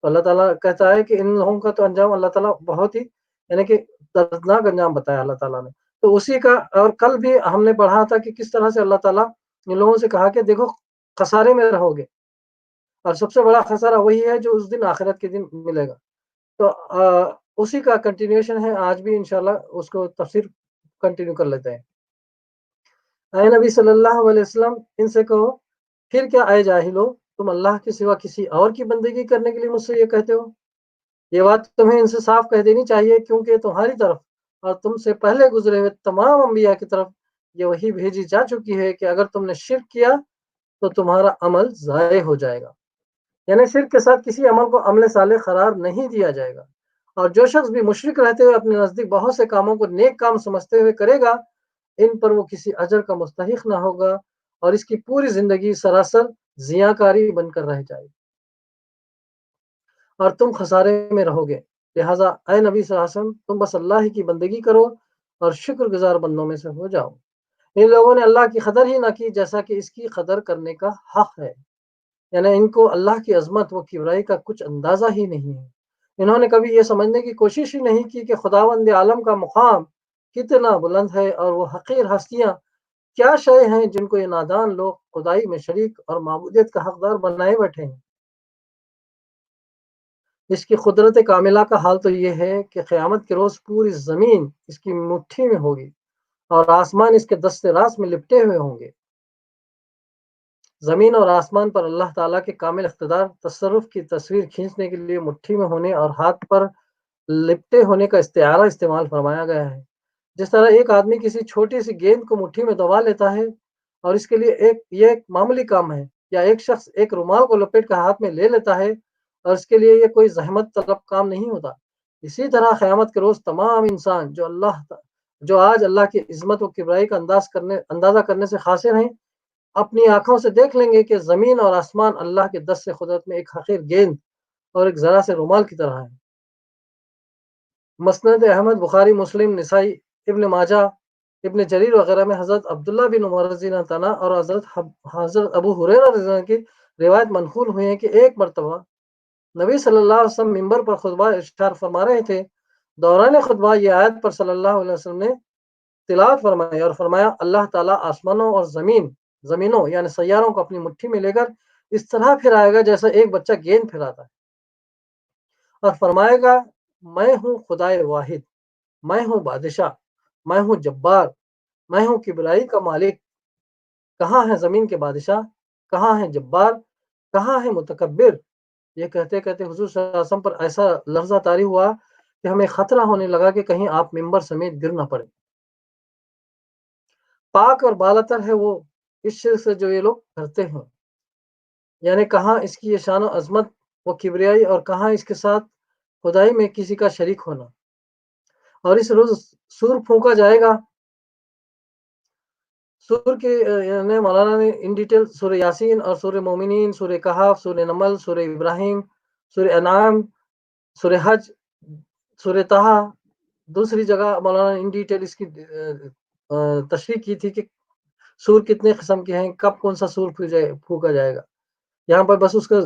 تو اللہ تعالیٰ کہتا ہے کہ ان لوگوں کا تو انجام اللہ تعالیٰ بہت ہی یعنی کہ دردناک انجام بتایا اللہ تعالیٰ نے. تو اسی کا، اور کل بھی ہم نے پڑھا تھا کہ کس طرح سے اللہ تعالیٰ ان لوگوں سے کہا کہ دیکھو خسارے میں رہو گے اور سب سے بڑا خسارہ وہی ہے جو اس دن آخرت کے دن ملے گا. تو اسی کا کنٹینیوشن ہے آج بھی انشاءاللہ، اس کو تفسیر کنٹینیو کر لیتے ہیں. اے نبی صلی اللہ علیہ وسلم، ان سے کہو پھر کیا اے جاہلو، تم اللہ کے سوا کسی اور کی بندگی کرنے کے لیے مجھ سے یہ کہتے ہو؟ یہ بات تمہیں ان سے صاف کہہ دینی چاہیے، کیونکہ تمہاری طرف اور تم سے پہلے گزرے ہوئے تمام انبیاء کی طرف یہ وحی بھیجی جا چکی ہے کہ اگر تم نے شرک کیا تو تمہارا عمل ضائع ہو جائے گا یعنی شرک کے ساتھ کسی عمل کو عمل صالح قرار نہیں دیا جائے گا، اور جو شخص بھی مشرک رہتے ہوئے اپنے نزدیک بہت سے کاموں کو نیک کام سمجھتے ہوئے کرے گا، ان پر وہ کسی اجر کا مستحق نہ ہوگا، اور اس کی پوری زندگی سراسر ضیاءکاری بن کر رہ جائے گی، اور تم خسارے میں رہو گے۔ لہٰذا اے نبی صلی اللہ علیہ وسلم، تم بس اللہ کی بندگی کرو اور شکر گزار بندوں میں سے ہو جاؤ۔ ان لوگوں نے اللہ کی قدر ہی نہ کی جیسا کہ اس کی قدر کرنے کا حق ہے، یعنی ان کو اللہ کی عظمت و کبریائی کا کچھ اندازہ ہی نہیں ہے۔ انہوں نے کبھی یہ سمجھنے کی کوشش ہی نہیں کی کہ خداوند عالم کا مقام کتنا بلند ہے، اور وہ حقیر ہستیاں کیا شے ہیں جن کو یہ نادان لوگ خدائی میں شریک اور معبودیت کا حقدار بنائے بیٹھے ہیں۔ اس کی قدرت کاملہ کا حال تو یہ ہے کہ قیامت کے روز پوری زمین اس کی مٹھی میں ہوگی، اور آسمان اس کے دست راست میں لپٹے ہوئے ہوں گے۔ زمین اور آسمان پر اللہ تعالیٰ کے کامل اقتدار تصرف کی تصویر کھینچنے کے لیے مٹھی میں ہونے اور ہاتھ پر لپٹے ہونے کا استعارہ استعمال فرمایا گیا ہے۔ جس طرح ایک آدمی کسی چھوٹی سی گیند کو مٹھی میں دبا لیتا ہے اور اس کے لیے یہ ایک معمولی کام ہے، یا ایک شخص ایک رومال کو لپیٹ کر ہاتھ میں لے لیتا ہے اور اس کے لیے یہ کوئی زحمت طلب کام نہیں ہوتا، اسی طرح قیامت کے روز تمام انسان جو آج اللہ کی عظمت و کبریائی کا اندازہ کرنے سے قاصر ہیں، اپنی آنکھوں سے دیکھ لیں گے کہ زمین اور آسمان اللہ کے دست سے قدرت میں ایک حقیر گیند اور ایک ذرا سے رومال کی طرح ہے۔ مسند احمد، بخاری، مسلم، نسائی، ابن ماجہ، ابن جریر وغیرہ میں حضرت عبداللہ بن عمر رضی اللہ عنہ اور حضرت ابو ہریرہ رضی اللہ عنہ کی روایت منقول ہوئی ہے کہ ایک مرتبہ نبی صلی اللہ علیہ وسلم ممبر پر خطبہ ارشاد فرما رہے تھے۔ دوران خطبہ یہ آیت پر صلی اللہ علیہ وسلم نے تلاوت فرمائی اور فرمایا، اللہ تعالیٰ آسمانوں اور زمینوں یعنی سیاروں کو اپنی مٹھی میں لے کر اس طرح پھرائے گا جیسا ایک بچہ گیند پھراتا ہے، اور فرمائے گا، میں ہوں خدائے واحد، میں ہوں بادشاہ، میں ہوں جبار، میں ہوں کبریائی کا مالک۔ کہاں ہے زمین کے بادشاہ، کہاں ہے جبار، کہاں ہے متکبر؟ یہ کہتے کہتے حضور صلی اللہ علیہ وسلم پر ایسا لرزہ طاری ہوا کہ ہمیں خطرہ ہونے لگا کہ کہیں آپ ممبر سمیت گر نہ پڑے۔ پاک اور بالاتر ہے وہ اس شرک سے جو یہ لوگ کرتے ہیں، یعنی کہاں اس کی یہ شان و عظمت و کبریائی اور کہاں اس کے ساتھ خدائی میں کسی کا شریک ہونا۔ اور اس روز سور پھونکا جائے گا۔ سور کے یعنی مولانا نے ان ڈیٹیل سورہ یاسین اور سورہ مومنین، سورہ کہف، سورہ نمل، سورہ ابراہیم، سورہ انعام، سورہ حج، سورہ طہ، دوسری جگہ مولانا ان ڈیٹیل اس کی تشریح کی تھی کہ سور کتنے قسم کے ہیں، کب کون سا سور پھونکا جائے گا۔ یہاں پر بس اس کا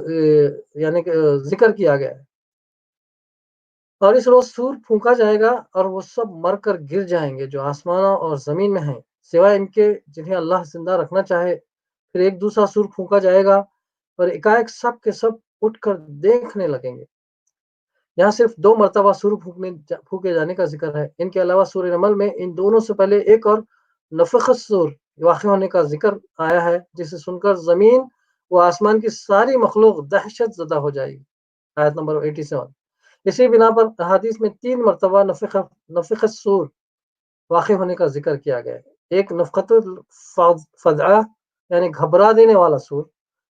یعنی کہ ذکر کیا گیا ہے۔ اور اس روز سور پھونکا جائے گا اور وہ سب مر کر گر جائیں گے جو آسمانوں اور زمین میں ہیں، سوائے ان کے جنہیں اللہ زندہ رکھنا چاہے۔ پھر ایک دوسرا سور پھونکا جائے گا اور ایک سب کے سب اٹھ کر دیکھنے لگیں گے۔ یہاں صرف 2 مرتبہ سور پھونکے جانے کا ذکر ہے۔ ان کے علاوہ سورہ نمل میں ان دونوں سے پہلے ایک اور نفخت سور واقع ہونے کا ذکر آیا ہے، جسے سن کر زمین و آسمان کی ساری مخلوق دہشت زدہ ہو جائے گی، آیت نمبر 87۔ اسی بنا پر احادیث میں 3 مرتبہ نفخت سور واقع ہونے کا ذکر کیا گیا ہے۔ ایک نفخت الفزع یعنی گھبرا دینے والا سور،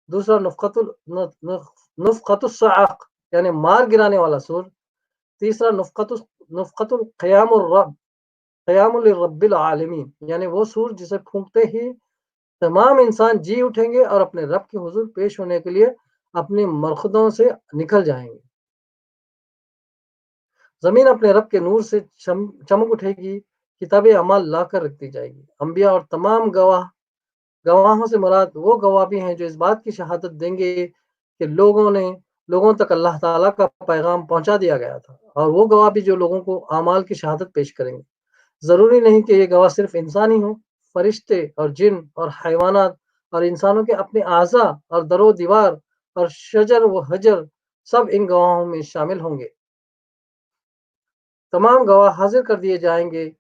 دوسرا نفخت الصعق یعنی مار گرانے والا سور، تیسرا نفخت قیام لرب العالمین یعنی وہ سور جسے پھونکتے ہی تمام انسان جی اٹھیں گے اور اپنے رب کے حضور پیش ہونے کے لیے اپنی مرخدوں سے نکل جائیں گے۔ زمین اپنے رب کے نور سے چمک اٹھے گی، کتاب اعمال لا کر رکھ دی جائے گی۔ انبیاء اور تمام گواہوں سے مراد وہ گواہ بھی ہیں جو اس بات کی شہادت دیں گے کہ لوگوں تک اللہ تعالیٰ کا پیغام پہنچا دیا گیا تھا، اور وہ گواہ بھی جو لوگوں کو اعمال کی شہادت پیش کریں گے۔ ضروری نہیں کہ یہ گواہ صرف انسان ہی ہوں، فرشتے اور جن اور حیوانات اور انسانوں کے اپنے اعضاء اور در و دیوار اور شجر و حجر سب ان گواہوں میں شامل ہوں گے۔ تمام گواہ حاضر کر دیے جائیں گے،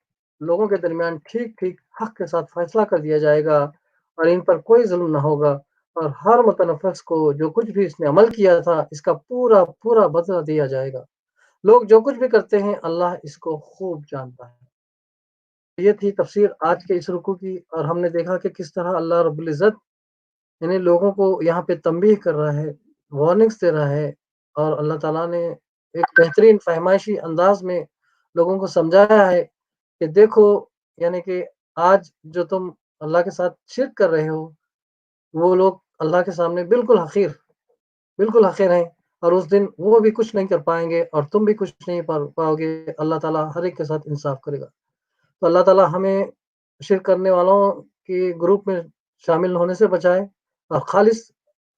لوگوں کے درمیان ٹھیک ٹھیک حق کے ساتھ فیصلہ کر دیا جائے گا، اور ان پر کوئی ظلم نہ ہوگا، اور ہر متنفس کو جو کچھ بھی اس نے عمل کیا تھا اس کا پورا پورا بدلہ دیا جائے گا۔ لوگ جو کچھ بھی کرتے ہیں اللہ اس کو خوب جانتا ہے۔ یہ تھی تفسیر آج کے اس رکوع کی، اور ہم نے دیکھا کہ کس طرح اللہ رب العزت یعنی لوگوں کو یہاں پہ تنبیہ کر رہا ہے وارننگس دے رہا ہے، اور اللہ تعالیٰ نے ایک بہترین فہمائشی انداز میں لوگوں کو سمجھایا ہے کہ دیکھو، یعنی کہ آج جو تم اللہ کے ساتھ شرک کر رہے ہو، وہ لوگ اللہ کے سامنے بالکل حقیر ہیں، اور اس دن وہ بھی کچھ نہیں کر پائیں گے اور تم بھی کچھ نہیں پاؤ گے. اللہ تعالیٰ ہر ایک کے ساتھ انصاف کرے گا. تو اللہ تعالیٰ ہمیں شرک کرنے والوں کی گروپ میں شامل ہونے سے بچائے، اور خالص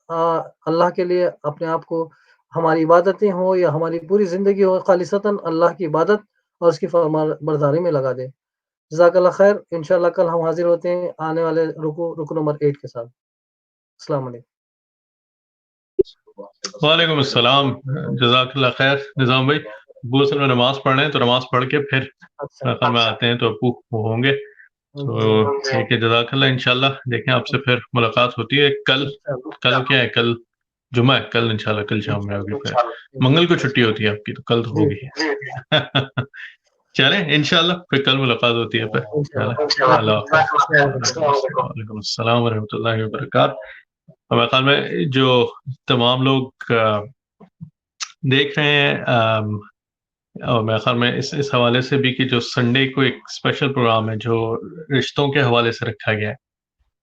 اللہ کے لیے اپنے آپ کو، ہماری عبادتیں ہوں یا ہماری پوری زندگی ہو، خالصتاً اللہ کی عبادت اور اس کی فرمان برداری میں لگا دے. جزاک اللہ خیر. انشاءاللہ کل ہم حاضر ہوتے ہیں آنے والے رکو نمبر 8 کے ساتھ. السلام علیکم. وعلیکم السلام. جزاک اللہ خیر نظام بھائی. ابو اصل میں نماز پڑھ رہے ہیں، تو نماز پڑھ کے پھر اچھا میں آتے ہیں تو ابو وہ ہوں گے. تو ٹھیک ہے، جزاک اللہ. انشاءاللہ دیکھیں آپ سے پھر ملاقات ہوتی ہے. کل کیا ہے؟ کل جمعہ ہے. کل انشاءاللہ کل شام میں ہوگی. پھر منگل کو چھٹی ہوتی ہے آپ کی، تو کل تو ہوگی. چلیں انشاءاللہ پھر کل ملاقات ہوتی ہے. پھر اللہ حافظ. وعلیکم السلام ورحمۃ اللہ وبرکاتہ. ہمارے خیال میں جو تمام لوگ دیکھ رہے ہیں، اور میرے خیال میں اس حوالے سے بھی کہ جو سنڈے کو ایک اسپیشل پروگرام ہے جو رشتوں کے حوالے سے رکھا گیا ہے،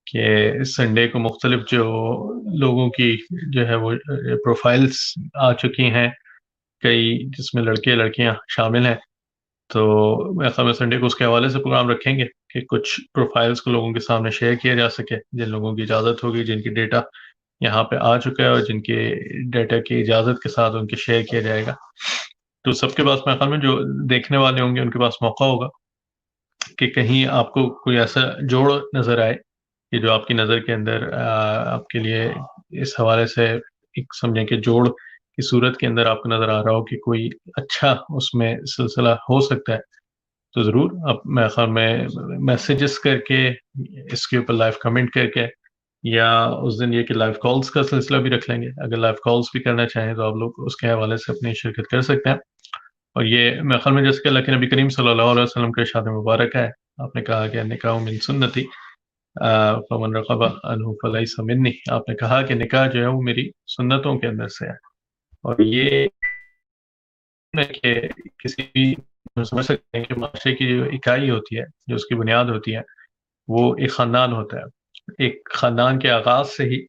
کہ سنڈے کو مختلف جو لوگوں کی جو ہے وہ پروفائلز آ چکی ہیں، کئی جس میں لڑکے لڑکیاں شامل ہیں. تو میرے خیال میں سنڈے کو اس کے حوالے سے پروگرام رکھیں گے کہ کچھ پروفائلز کو لوگوں کے سامنے شیئر کیا جا سکے، جن لوگوں کی اجازت ہوگی، جن کی ڈیٹا یہاں پہ آ چکا ہے اور جن کے ڈیٹا کی اجازت کے ساتھ ان کے شیئر کیا جائے گا. تو سب کے پاس میرے خیال میں جو دیکھنے والے ہوں گے ان کے پاس موقع ہوگا کہ کہیں آپ کو کوئی ایسا جوڑ نظر آئے کہ جو آپ کی نظر کے اندر آپ کے لیے اس حوالے سے ایک سمجھیں کہ جوڑ کی صورت کے اندر آپ کو نظر آ رہا ہو کہ کوئی اچھا اس میں سلسلہ ہو سکتا ہے. تو ضرور آپ میرے خیال میں میسیجز کر کے، اس کے اوپر لائیو کمنٹ کر کے، یا اس دن یہ کہ لائیو کالز کا سلسلہ بھی رکھ لیں گے. اگر لائیو کالز بھی کرنا چاہیں تو آپ لوگ اس کے حوالے سے اپنی شرکت کر سکتے ہیں. اور یہ میرے خیال میں جیسے کہ اللہ کے نبی کریم صلی اللہ علیہ وسلم کا ارشاد مبارک ہے، آپ نے کہا کہ نکاح من سنتی فمن رغب عنہ فلیس منی. آپ نے کہا کہ نکاح جو ہے وہ میری سنتوں کے اندر سے ہے. اور یہ کہ کسی بھی سمجھ سکتے ہیں کہ معاشرے کی جو اکائی ہوتی ہے، جو اس کی بنیاد ہوتی ہے، وہ ایک خاندان ہوتا ہے. ایک خاندان کے آغاز سے ہی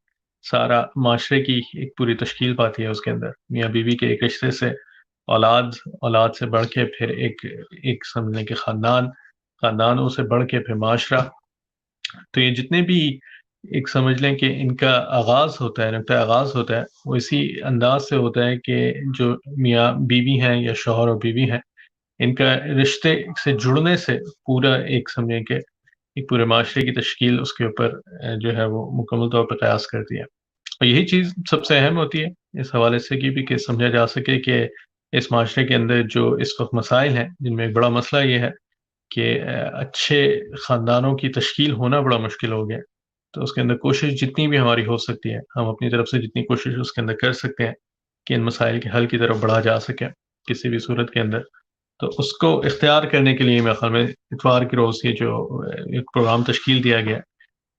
سارا معاشرے کی ایک پوری تشکیل پاتی ہے. اس کے اندر میاں بیوی کے ایک رشتے سے اولاد سے بڑھ کے پھر ایک سمجھنے کے خاندانوں سے بڑھ کے پھر معاشرہ. تو یہ جتنے بھی ایک سمجھ لیں کہ ان کا آغاز ہوتا ہے، نقطۂ آغاز ہوتا ہے، وہ اسی انداز سے ہوتا ہے کہ جو میاں بیوی ہیں یا شوہر اور بیوی ہیں، ان کا رشتے سے جڑنے سے پورا ایک سمجھیں کہ ایک پورے معاشرے کی تشکیل اس کے اوپر جو ہے وہ مکمل طور پر قیاس کرتی ہے. اور یہی چیز سب سے اہم ہوتی ہے اس حوالے سے کی بھی، کہ سمجھا جا سکے کہ اس معاشرے کے اندر جو اس وقت مسائل ہیں، جن میں ایک بڑا مسئلہ یہ ہے کہ اچھے خاندانوں کی تشکیل ہونا بڑا مشکل ہو گیا. تو اس کے اندر کوشش جتنی بھی ہماری ہو سکتی ہے، ہم اپنی طرف سے جتنی کوشش اس کے اندر کر سکتے ہیں کہ ان مسائل کے حل کی طرف بڑھا جا سکے کسی بھی صورت کے اندر. تو اس کو اختیار کرنے کے لیے میرے خیال میں اتوار کی روز یہ جو ایک پروگرام تشکیل دیا گیا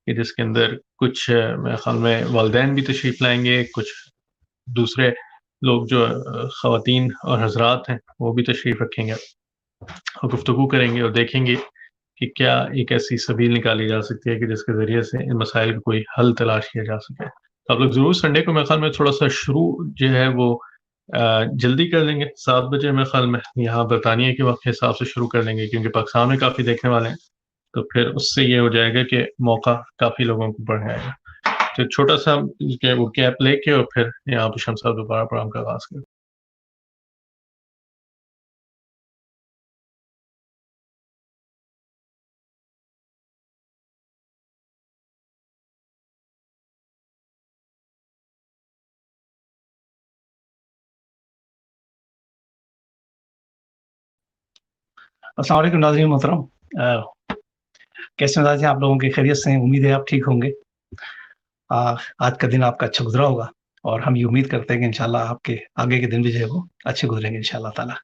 کہ جس کے اندر کچھ میرے خیال میں والدین بھی تشریف لائیں گے، کچھ دوسرے لوگ جو خواتین اور حضرات ہیں وہ بھی تشریف رکھیں گے اور گفتگو کریں گے اور دیکھیں گے کہ کیا ایک ایسی سبیل نکالی جا سکتی ہے کہ جس کے ذریعے سے ان مسائل کو کوئی حل تلاش کیا جا سکے. تو آپ لوگ ضرور سنڈے کو میرے خیال میں تھوڑا سا شروع جو ہے وہ جلدی کر لیں گے. 7 بجے میرے خیال میں یہاں برطانیہ کے وقت کے حساب سے شروع کر لیں گے، کیونکہ پاکستان میں کافی دیکھنے والے ہیں. تو پھر اس سے یہ ہو جائے گا کہ موقع کافی لوگوں کو بڑھ جائے گا. تو چھوٹا سا وہ کیپ لے کے اور پھر یہاں پہ شمس صاحب دوبارہ پروگرام کا آغاز کریں. السلام علیکم ناظرین محترم. کیسے مزاج ہیں آپ لوگوں کی؟ خیریت سے ہیں؟ امید ہے آپ ٹھیک ہوں گے. آج کا دن آپ کا اچھا گزرا ہوگا، اور ہم یہ امید کرتے ہیں کہ انشاءاللہ آپ کے آگے کے دن بھی جو ہے وہ اچھے گزریں گے انشاءاللہ تعالیٰ.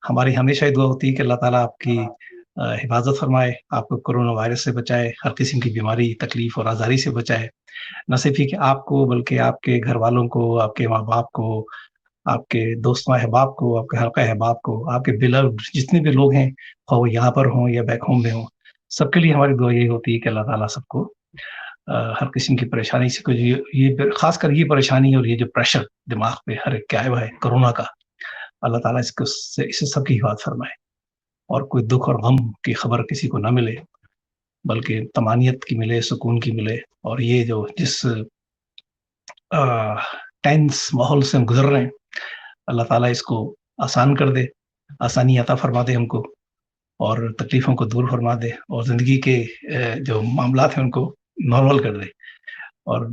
ہماری ہمیشہ یہ دعا ہوتی ہے کہ اللہ تعالیٰ آپ کی حفاظت فرمائے، آپ کو کورونا وائرس سے بچائے، ہر قسم کی بیماری تکلیف اور آزاری سے بچائے، نہ صرف ہی کہ آپ کو بلکہ آپ کے گھر والوں کو، آپ کے ماں باپ کو، آپ کے دوست احباب کو، آپ کے حلقہ احباب کو، آپ کے بلوڈ جتنے بھی لوگ ہیں، خواہ وہ یہاں پر ہوں یا بیک ہوم میں ہوں، سب کے لیے ہماری دعا یہی ہوتی ہے کہ اللہ تعالیٰ سب کو ہر قسم کی پریشانی سے کچھ یہ خاص کر یہ پریشانی اور یہ جو پریشر دماغ پہ ہر ایک کے آیا ہوا ہے کورونا کا، اللہ تعالیٰ اسے سب کی حفاظت فرمائے اور کوئی دکھ اور غم کی خبر کسی کو نہ ملے، بلکہ طمانیت کی ملے، سکون کی ملے، اور یہ جو جس ٹینس ماحول سے ہم گزر رہے ہیں، اللہ تعالیٰ اس کو آسان کر دے، آسانی عطا فرما دے ہم کو، اور تکلیفوں کو دور فرما دے، اور زندگی کے جو معاملات ہیں ان کو نارمل کر دے، اور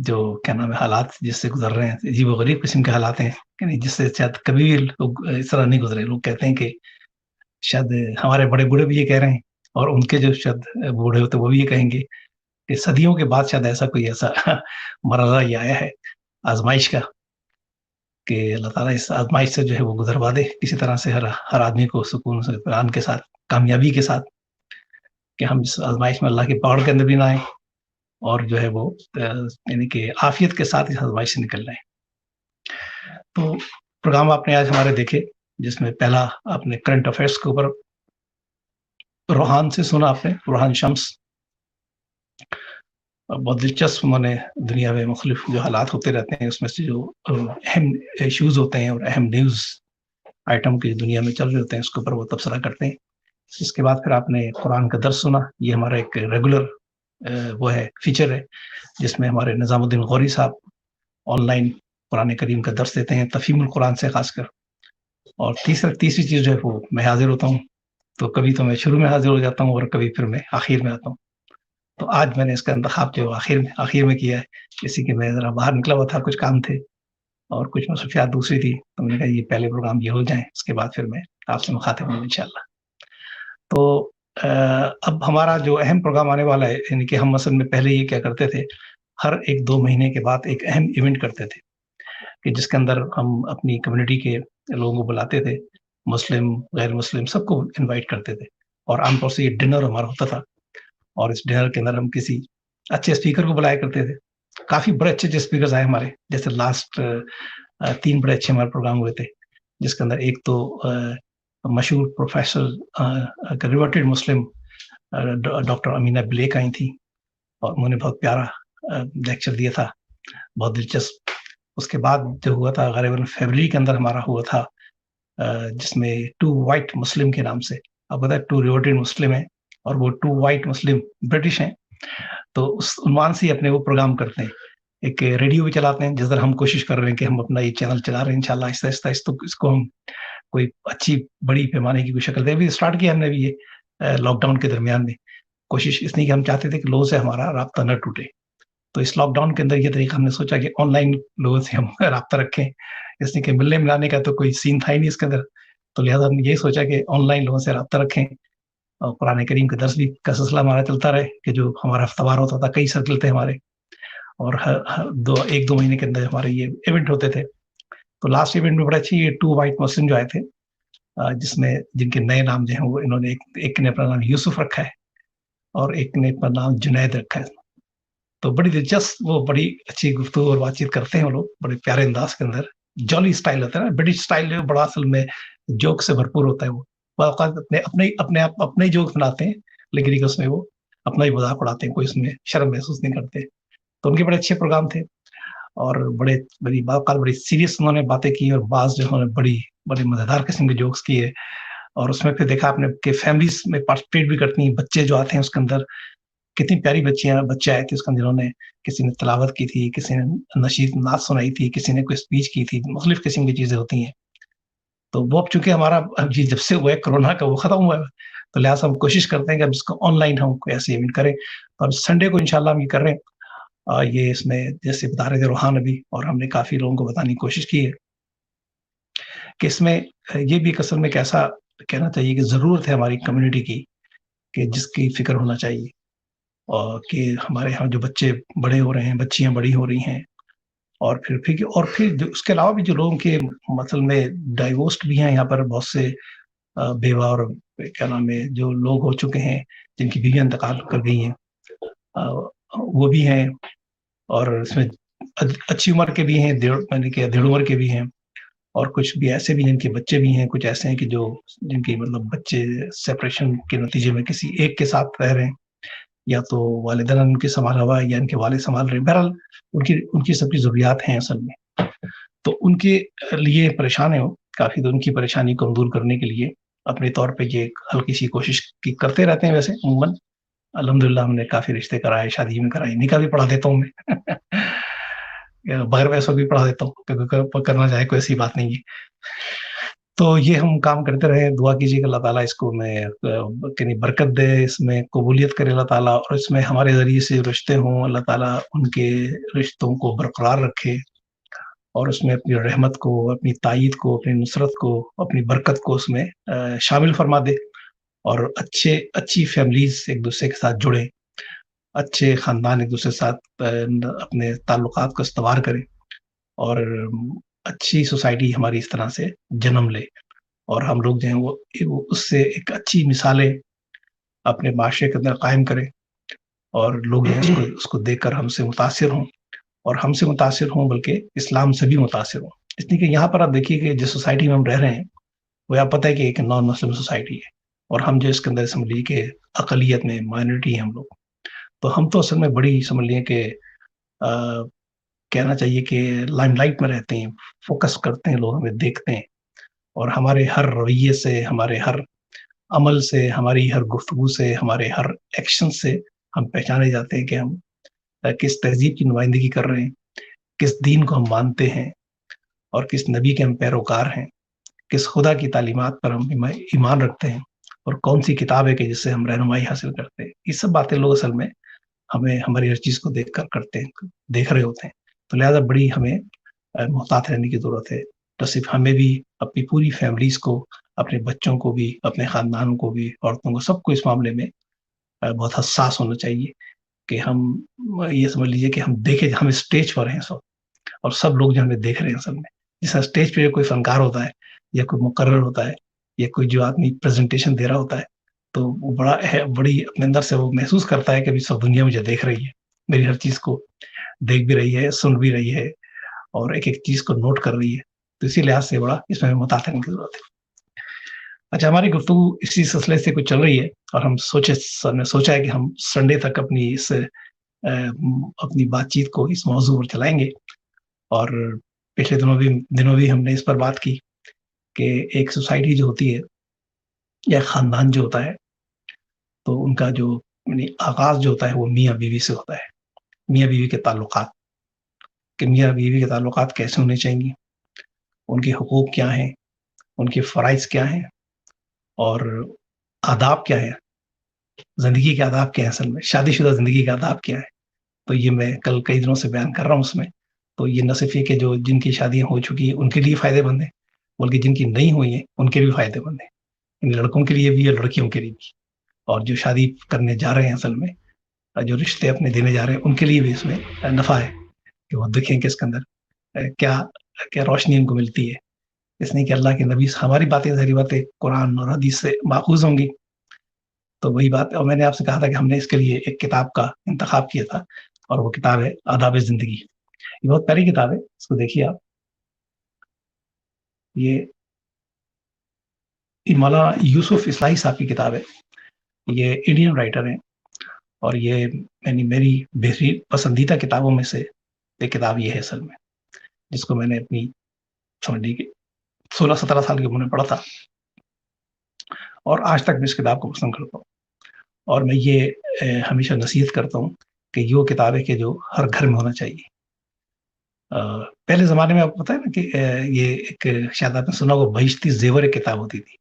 جو کیا نام ہے حالات جس سے گزر رہے ہیں عجیب و غریب قسم کے حالات ہیں، یعنی جس سے شاید کبھی بھی لوگ اس طرح نہیں گزرے. لوگ کہتے ہیں کہ شاید ہمارے بڑے بوڑھے بھی یہ کہہ رہے ہیں، اور ان کے جو شاید بوڑھے ہوتے وہ بھی یہ کہیں گے کہ صدیوں کے بعد شاید ایسا کوئی ایسا مرحلہ یہ آیا ہے آزمائش کا کہ اللہ تعالیٰ اس آزمائش سے جو ہے وہ گزروا دے کسی طرح سے ہر آدمی کو سکون سے اطمینان کے ساتھ، کامیابی کے ساتھ، کہ ہم اس آزمائش میں اللہ کی پاور کے اندر بھی نہ آئیں، اور جو ہے وہ یعنی کہ عافیت کے ساتھ اس آزمائش سے نکل رہے ہیں. تو پروگرام آپ نے آج ہمارے دیکھے، جس میں پہلا آپ نے کرنٹ افیئرس کے اوپر روحان سے سنا، آپ نے روحان شمس، بہت دلچسپ. انہوں نے دنیا میں مختلف جو حالات ہوتے رہتے ہیں اس میں سے جو اہم ایشوز ہوتے ہیں اور اہم نیوز آئٹم کی دنیا میں چل رہے ہوتے ہیں اس کے اوپر وہ تبصرہ کرتے ہیں. اس کے بعد پھر آپ نے قرآن کا درس سنا. یہ ہمارا ایک ریگولر وہ ہے فیچر ہے جس میں ہمارے نظام الدین غوری صاحب آن لائن قرآن کریم کا درس دیتے ہیں، تفہیم القرآن سے خاص کر. اور تیسری چیز جو ہے وہ میں حاضر ہوتا ہوں، تو کبھی تو میں شروع میں حاضر ہو جاتا ہوں اور کبھی پھر میں آخر میں آتا ہوں. تو آج میں نے اس کا انتخاب جو آخر میں کیا ہے، اسی کہ میں ذرا باہر نکلا ہوا تھا، کچھ کام تھے اور کچھ مصروفیات دوسری تھی، تو میں نے کہا یہ پہلے پروگرام یہ ہو جائیں، اس کے بعد پھر میں آپ سے مخاطب ہوں انشاءاللہ. تو اب ہمارا جو اہم پروگرام آنے والا ہے، یعنی کہ ہم مثلا میں پہلے یہ کیا کرتے تھے، ہر 1-2 مہینے کے بعد ایک اہم ایونٹ کرتے تھے کہ جس کے اندر ہم اپنی کمیونٹی کے لوگوں کو بلاتے تھے، مسلم غیر مسلم سب کو انوائٹ کرتے تھے، اور عام طور سے یہ ڈنر ہمارا ہوتا تھا. اور اس ڈنر کے اندر ہم کسی اچھے اسپیکر کو بلایا کرتے تھے. کافی بڑے اچھے اسپیکرز آئے ہمارے، جیسے لاسٹ 3 بڑے اچھے ہمارے پروگرام ہوئے تھے، جس کے اندر ایک تو مشہور پروفیسر کنورٹڈ مسلم ڈاکٹر امینہ بلیک آئی تھی، اور انہوں نے بہت پیارا لیکچر دیا تھا، بہت دلچسپ. اس کے بعد جو ہوا تھا غالباً فیبرری کے اندر ہمارا ہوا تھا، جس میں 2 وائٹ مسلم کے نام سے، اب بتا 2 ریورٹڈ مسلم ہیں اور وہ 2 وائٹ مسلم برٹش ہیں. تو اس عنوان سے اپنے وہ پروگرام کرتے ہیں. ایک ریڈیو بھی چلاتے ہیں، جس طرح ہم کوشش کر رہے ہیں کہ ہم اپنا یہ چینل چلا رہے ہیں انشاءاللہ آہستہ آہستہ اس کو ہم کوئی اچھی بڑی پیمانے کی کوئی شکل دے. بھی اسٹارٹ کیا ہم نے بھی یہ لاک ڈاؤن کے درمیان میں کوشش اس لیے کہ ہم چاہتے تھے کہ لوگوں سے ہمارا رابطہ نہ ٹوٹے. تو اس لاک ڈاؤن کے اندر یہ طریقہ ہم نے سوچا کہ آن لائن لوگوں سے ہم رابطہ رکھیں، اس لیے کہ ملنے ملانے کا تو کوئی سین تھا ہی نہیں اس کے اندر. تو لہٰذا ہم نے یہ سوچا کہ آن لائن لوگوں سے رابطہ رکھیں، اور قرآن کریم کا درس بھی کا سلسلہ ہمارا چلتا رہے، کہ جو ہمارا ہفتہ وار ہوتا تھا، کئی سرکل تھے ہمارے، اور 1-2 مہینے کے اندر ہمارے یہ ایونٹ ہوتے تھے. تو لاسٹ ایونٹ میں بڑا اچھی یہ 2 وائٹ مسلم جو آئے تھے، جس میں جن کے نئے نام جو ہیں وہ انہوں نے ایک نے اپنا نام یوسف رکھا ہے اور ایک نے اپنا نام جنید رکھا ہے. تو بڑی دلچسپ، وہ بڑی اچھی گفتگو اور بات چیت کرتے ہیں وہ لوگ، بڑے پیارے انداز کے اندر. جالی اسٹائل ہوتا ہے نا، برٹش اسٹائل جو بڑا اصل میں جوک سے بھرپور ہوتا ہے. وہ اوقات اپنے جوک بناتے ہیں، لیکن اس میں وہ اپنا ہی مذاق اڑاتے ہیں، کوئی اس میں شرم محسوس نہیں کرتے. تو ان کے بڑے اچھے پروگرام تھے، اور بڑی سیریس انہوں نے باتیں کی، اور بعض جو انہوں نے بڑی مزیدار قسم کے جوکس کیے. اور اس میں پھر دیکھا آپ نے کہ فیملیز میں پارٹیسپیٹ بھی کرتی ہیں، بچے جو آتے ہیں اس کے اندر کتنی پیاری بچے آئے تھے اس کے اندر، جنہوں نے کسی نے تلاوت کی تھی، کسی نے نشید نعت سنائی تھی، کسی نے کوئی اسپیچ کی تھی. مختلف قسم کی چیزیں ہوتی ہیں. تو وہ اب چونکہ ہمارا جب سے ہوا ہے کرونا کا وہ ختم ہوا ہے، تو لہٰذا ہم کوشش کرتے ہیں کہ اب اس کو آن لائن ہم کوئی ایسے ایونٹ کریں. اور سنڈے کو انشاءاللہ ہم یہ کر رہے ہیں. یہ اس میں جیسے بتا رہے تھے روحان ابھی، اور ہم نے کافی لوگوں کو بتانے کی کوشش کی ہے کہ اس میں یہ بھی ایک اصل میں کیسا کہنا چاہیے کہ ضرورت ہے ہماری کمیونٹی کی، کہ جس کی فکر ہونا چاہیے، اور کہ ہمارے ہاں جو بچے بڑے ہو رہے ہیں، بچیاں بڑی ہو رہی ہیں، اور پھر اس کے علاوہ بھی جو لوگوں کے مثل میں ڈائیورسڈ بھی ہیں یہاں پر، بہت سے بیوہ اور کیا نام ہے جو لوگ ہو چکے ہیں جن کی بیویاں انتقال کر گئی ہیں وہ بھی ہیں، اور اس میں اچھی عمر کے بھی ہیں، دیڑھ عمر کے بھی ہیں، اور کچھ بھی ایسے بھی جن کے بچے بھی ہیں، کچھ ایسے ہیں کہ جن کی مطلب بچے سیپریشن کے نتیجے میں کسی ایک کے ساتھ رہ رہے ہیں، یا تو والدین ان کے سنبھالا ہوا ہے یا ان کے والد سنبھال رہے ہیں. بہرحال ان کی سب کی ضروریات ہیں اصل میں، تو ان کے لیے پریشان ہیں کافی. تو ان کی پریشانی کو دور کرنے کے لیے اپنے طور پہ یہ ہلکی سی کوشش کرتے رہتے ہیں. ویسے عموماً الحمدللہ ہم نے کافی رشتے کرائے، شادی میں کرائی، نکاح بھی پڑھا دیتا ہوں میں بغیر پیسوں بھی پڑھا دیتا ہوں، کیونکہ کرنا چاہے کوئی ایسی بات نہیں ہے. تو یہ ہم کام کرتے رہے. دعا کیجیے کہ اللہ تعالیٰ اس کو میں برکت دے، اس میں قبولیت کرے اللہ تعالیٰ، اور اس میں ہمارے ذریعے سے رشتے ہوں اللہ تعالیٰ ان کے رشتوں کو برقرار رکھے، اور اس میں اپنی رحمت کو، اپنی تائید کو، اپنی نصرت کو، اپنی برکت کو اس میں شامل فرما دے، اور اچھی فیملیز ایک دوسرے کے ساتھ جڑیں، اچھے خاندان ایک دوسرے کے ساتھ اپنے تعلقات کو استوار کریں، اور اچھی سوسائٹی ہماری اس طرح سے جنم لے، اور ہم لوگ جو ہیں وہ اس سے ایک اچھی مثالیں اپنے معاشرے کے اندر قائم کریں، اور لوگ جو ہیں اس کو دیکھ کر ہم سے متاثر ہوں، اور ہم سے متاثر ہوں بلکہ اسلام سے بھی متاثر ہوں. اس لیے کہ یہاں پر آپ دیکھیے کہ جس سوسائٹی میں ہم رہ رہے ہیں وہ آپ پتہ ہے کہ ایک نان مسلم سوسائٹی ہے، اور ہم جو اس کے اندر سمجھ لیجیے کہ اقلیت میں مائنورٹی ہیں ہم لوگ. تو ہم تو اصل میں بڑی سمجھ لیے کہ کہنا چاہیے کہ لائم لائٹ میں رہتے ہیں، فوکس کرتے ہیں، لوگ ہمیں دیکھتے ہیں، اور ہمارے ہر رویے سے، ہمارے ہر عمل سے، ہماری ہر گفتگو سے، ہمارے ہر ایکشن سے ہم پہچانے جاتے ہیں کہ ہم کس تہذیب کی نمائندگی کر رہے ہیں، کس دین کو ہم مانتے ہیں، اور کس نبی کے ہم پیروکار ہیں، کس خدا کی تعلیمات پر ہم ایمان رکھتے ہیں، اور کون سی کتاب ہے کہ جس سے ہم رہنمائی حاصل کرتے ہیں. یہ سب باتیں لوگ اصل میں ہمیں ہماری ہر چیز کو دیکھ کر کرتے ہیں، دیکھ رہے ہوتے ہیں. تو لہٰذا بڑی ہمیں محتاط رہنے کی ضرورت ہے. تو صرف ہمیں بھی، اپنی پوری فیملیز کو، اپنے بچوں کو بھی، اپنے خاندانوں کو بھی، عورتوں کو، سب کو اس معاملے میں بہت حساس ہونا چاہیے کہ ہم یہ سمجھ لیجیے کہ ہم دیکھیں، ہم اسٹیج پر ہیں سب، اور سب لوگ جو ہمیں دیکھ رہے ہیں اصل میں. جس طرح اسٹیج پہ کوئی فنکار ہوتا ہے، یا کوئی مقرر ہوتا ہے، یا کوئی جو آدمی پریزنٹیشن دے رہا ہوتا ہے، تو وہ بڑی اپنے اندر سے وہ محسوس کرتا ہے کہ ابھی سب دنیا مجھے دیکھ رہی ہے، میری ہر چیز کو دیکھ بھی رہی ہے، سن بھی رہی ہے، اور ایک ایک چیز کو نوٹ کر رہی ہے. تو اسی لحاظ سے بڑا اس میں محتاط رہنے کی ضرورت ہے. اچھا، ہماری گفتگو اسی سلسلے سے کچھ چل رہی ہے، اور ہم نے سوچا ہے کہ ہم سنڈے تک اپنی بات چیت کو اس موضوع پر چلائیں گے. اور پچھلے دنوں بھی ہم نے اس پر بات کی کہ ایک سوسائٹی جو ہوتی ہے، یا خاندان جو ہوتا ہے، تو ان کا جو آغاز جو ہوتا ہے وہ میاں بیوی سے ہوتا ہے. میاں بیوی کے تعلقات، کہ میاں بیوی کے تعلقات کیسے ہونے چاہیے، ان کے حقوق کیا ہیں، ان کے فرائض کیا ہیں، اور آداب کیا ہے، زندگی کے آداب کیا ہیں، اصل میں شادی شدہ زندگی کے آداب کیا ہے. تو یہ میں کل کئی دنوں سے بیان کر رہا ہوں اس میں. تو یہ نہ صرف یہ کہ جن کی شادیاں ہو چکی ہیں ان کے لیے فائدے مند ہیں، بلکہ جن کی نہیں ہوئی ہیں ان کے بھی فائدے مند ہیں. ان لڑکوں کے لیے بھی اور لڑکیوں کے لیے بھی، اور جو شادی کرنے جا رہے ہیں اصل میں، جو رشتے اپنے دینے جا رہے ہیں، ان کے لیے بھی اس میں نفع ہے کہ وہ دیکھیں کہ اس کے اندر کیا روشنی ان کو ملتی ہے. اس نہیں کہ اللہ کے نبی، ہماری باتیں ظاہری باتیں قرآن اور حدیث سے ماخوذ ہوں گی. تو وہی بات، اور میں نے آپ سے کہا تھا کہ ہم نے اس کے لیے ایک کتاب کا انتخاب کیا تھا، اور وہ کتاب ہے آداب زندگی. یہ بہت پیاری کتاب ہے، اس کو دیکھیے آپ. یہ مولانا یوسف اصلاحی صاحب کی کتاب ہے. یہ انڈین رائٹر ہیں، اور یہ میری بہترین پسندیدہ کتابوں میں سے ایک کتاب یہ ہے اصل میں، جس کو میں نے اپنی سمجھ لی کہ 16-17 سال کی عمر میں پڑھا تھا، اور آج تک میں اس کتاب کو پسند کرتا ہوں. اور میں یہ ہمیشہ نصیحت کرتا ہوں کہ یہ وہ کتاب ہے کہ جو ہر گھر میں ہونا چاہیے. پہلے زمانے میں آپ کو پتا ہے نا کہ یہ ایک، شاید آپ نے سنا ہوگا، بہشتی زیور ایک کتاب ہوتی تھی،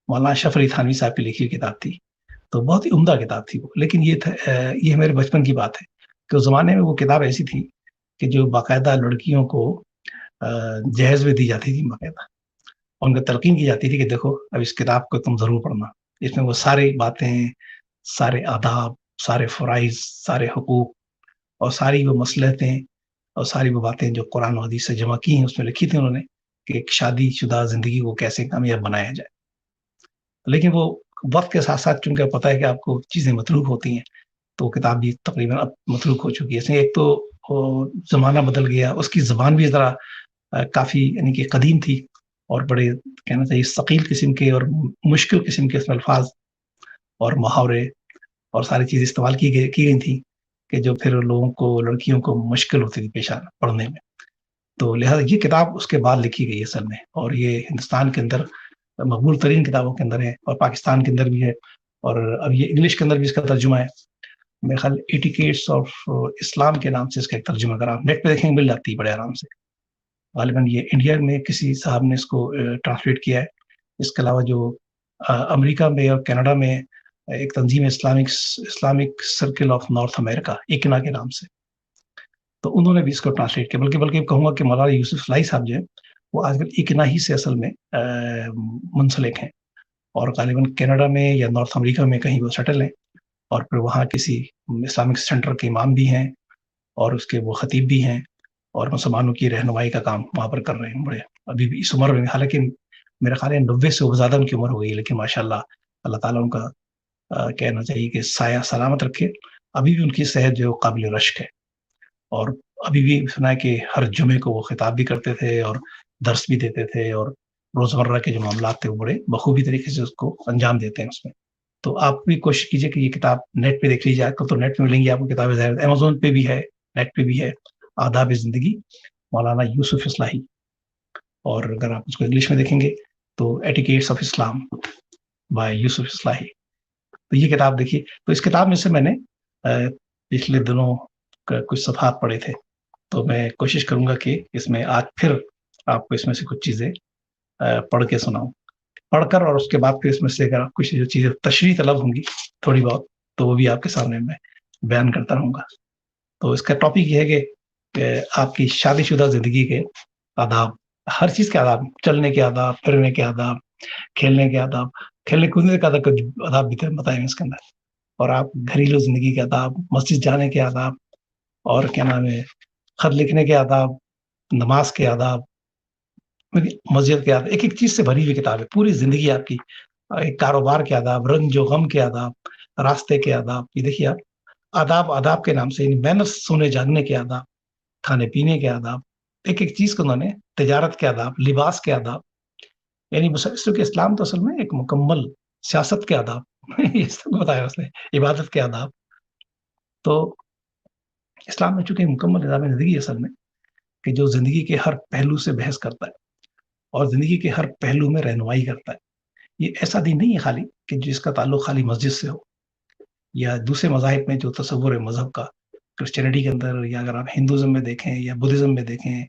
مولانا اشرف علی تھانوی صاحب کی لکھی ہوئی کتاب تھی. تو بہت ہی عمدہ کتاب تھی وہ. لیکن یہ میرے بچپن کی بات ہے کہ اس زمانے میں وہ کتاب ایسی تھی کہ جو باقاعدہ لڑکیوں کو جہیز میں دی جاتی تھی، باقاعدہ ان کو تلقین کی جاتی تھی کہ دیکھو اب اس کتاب کو تم ضرور پڑھنا. اس میں وہ ساری باتیں، سارے آداب، سارے فرائض، سارے حقوق، اور ساری وہ مصلحتیں، اور ساری وہ باتیں جو قرآن و حدیث سے جمع کی ہیں اس میں لکھی تھی انہوں نے، کہ ایک شادی شدہ زندگی کو کیسے کامیاب بنایا جائے. لیکن وہ وقت کے ساتھ ساتھ چونکہ پتہ ہے کہ آپ کو چیزیں متروک ہوتی ہیں، تو وہ کتاب بھی تقریباً اب متروک ہو چکی ہے. اس میں ایک تو زمانہ بدل گیا، اس کی زبان بھی ذرا کافی یعنی کہ قدیم تھی، اور بڑے کہنا چاہیے ثقیل قسم کے اور مشکل قسم کے اس میں الفاظ اور محاورے اور ساری چیزیں استعمال کی گئی تھیں کہ جو پھر لوگوں کو، لڑکیوں کو مشکل ہوتی تھی پیش آنا پڑھنے میں. تو لہٰذا یہ کتاب اس کے بعد لکھی گئی اصل میں، اور یہ ہندوستان کے اندر مقبول ترین کتابوں کے اندر ہے، اور پاکستان کے اندر بھی ہے، اور اب یہ انگلش کے اندر بھی اس کا ترجمہ ہے. میرے خیال ایٹیکیٹس آف اسلام کے نام سے اس کا ایک ترجمہ، اگر آپ نیٹ پہ دیکھیں مل جاتی ہے بڑے آرام سے. غالباً یہ انڈیا میں کسی صاحب نے اس کو ٹرانسلیٹ کیا ہے. اس کے علاوہ جو امریکہ میں اور کینیڈا میں ایک تنظیم اسلامک سرکل آف نارتھ امریکہ، ایکنا کے نام سے، تو انہوں نے بھی اس کو ٹرانسلیٹ کیا. بلکہ کہوں گا کہ مولانا یوسف صلاحی صاحب جو ہے وہ آج کل ایکنا ہی سے اصل میں منسلک ہیں، اور غالباً کینیڈا میں یا نارتھ امریکہ میں کہیں وہ سیٹل ہیں، اور پھر وہاں کسی اسلامک سینٹر کے امام بھی ہیں، اور اس کے وہ خطیب بھی ہیں، اور مسلمانوں کی رہنمائی کا کام وہاں پر کر رہے ہیں. بڑے ابھی بھی اس عمر میں، حالانکہ میرا خیال ہے 90 سے زیادہ ان کی عمر ہو گئی، لیکن ماشاء اللہ اللہ تعالیٰ ان کا کہنا چاہیے کہ سایہ سلامت رکھے. ابھی بھی ان کی صحت جو قابل رشک ہے، اور ابھی بھی سنا ہے کہ ہر جمعے کو وہ خطاب بھی کرتے تھے اور درس بھی دیتے تھے، اور روزمرہ کے جو معاملات تھے وہ بڑے بخوبی طریقے سے اس کو انجام دیتے ہیں اس میں. تو آپ بھی کوشش کیجیے کہ یہ کتاب نیٹ پہ دیکھ لیجیے. آپ کو تو نیٹ پہ ملیں گی آپ کو کتابیں، ظاہر امیزون پہ بھی ہے، نیٹ پہ بھی ہے. آداب زندگی مولانا یوسف اصلاحی، اور اگر آپ اس کو انگلش میں دیکھیں گے تو ایٹیکیٹس آف اسلام بائی یوسف اصلاحی. تو یہ کتاب دیکھیے. تو اس کتاب میں سے میں نے پچھلے دنوں کچھ صفحات پڑھے تھے، تو میں کوشش کروں گا کہ اس میں آج پھر آپ کو اس میں سے کچھ چیزیں پڑھ کے سناؤں، پڑھ کر، اور اس کے بعد پھر اس میں سے اگر کچھ جو چیزیں تشریح طلب ہوں گی تھوڑی بہت، تو وہ بھی آپ کے سامنے میں بیان کرتا رہوں گا. تو اس کا ٹاپک یہ ہے کہ آپ کی شادی شدہ زندگی کے آداب، ہر چیز کے آداب، چلنے کے آداب، پھرنے کے آداب، کھیلنے کے آداب، کھیلنے کودنے کا کچھ آداب بھی بتائیں اس کے اندر، اور آپ گھریلو زندگی کے آداب، مسجد جانے کے آداب، اور کیا نام ہے خط لکھنے کے آداب، نماز کے آداب، مسجد کے آداب. ایک ایک چیز سے بھری ہوئی کتاب ہے، پوری زندگی آپ کی. کاروبار کے آداب، رنج و غم کے آداب، راستے کے آداب. یہ دیکھیے آپ، آداب کے نام سے، یعنی مینرز، سونے جاگنے کے آداب، کھانے پینے کے آداب، ایک ایک چیز کو انہوں نے، تجارت کے آداب، لباس کے آداب. یعنی مسلسل کے اسلام تو اصل میں ایک مکمل سیاست کے آداب یہ سب بتایا اس نے، عبادت کے آداب. تو اسلام میں چونکہ مکمل نظام زندگی اصل میں کہ جو زندگی کے ہر پہلو سے بحث کرتا ہے اور زندگی کے ہر پہلو میں رہنمائی کرتا ہے. یہ ایسا دین نہیں ہے خالی کہ جس کا تعلق خالی مسجد سے ہو، یا دوسرے مذاہب میں جو تصور ہے مذہب کا، کرسچینٹی کے اندر، یا اگر آپ ہندوازم میں دیکھیں یا بدھزم میں دیکھیں،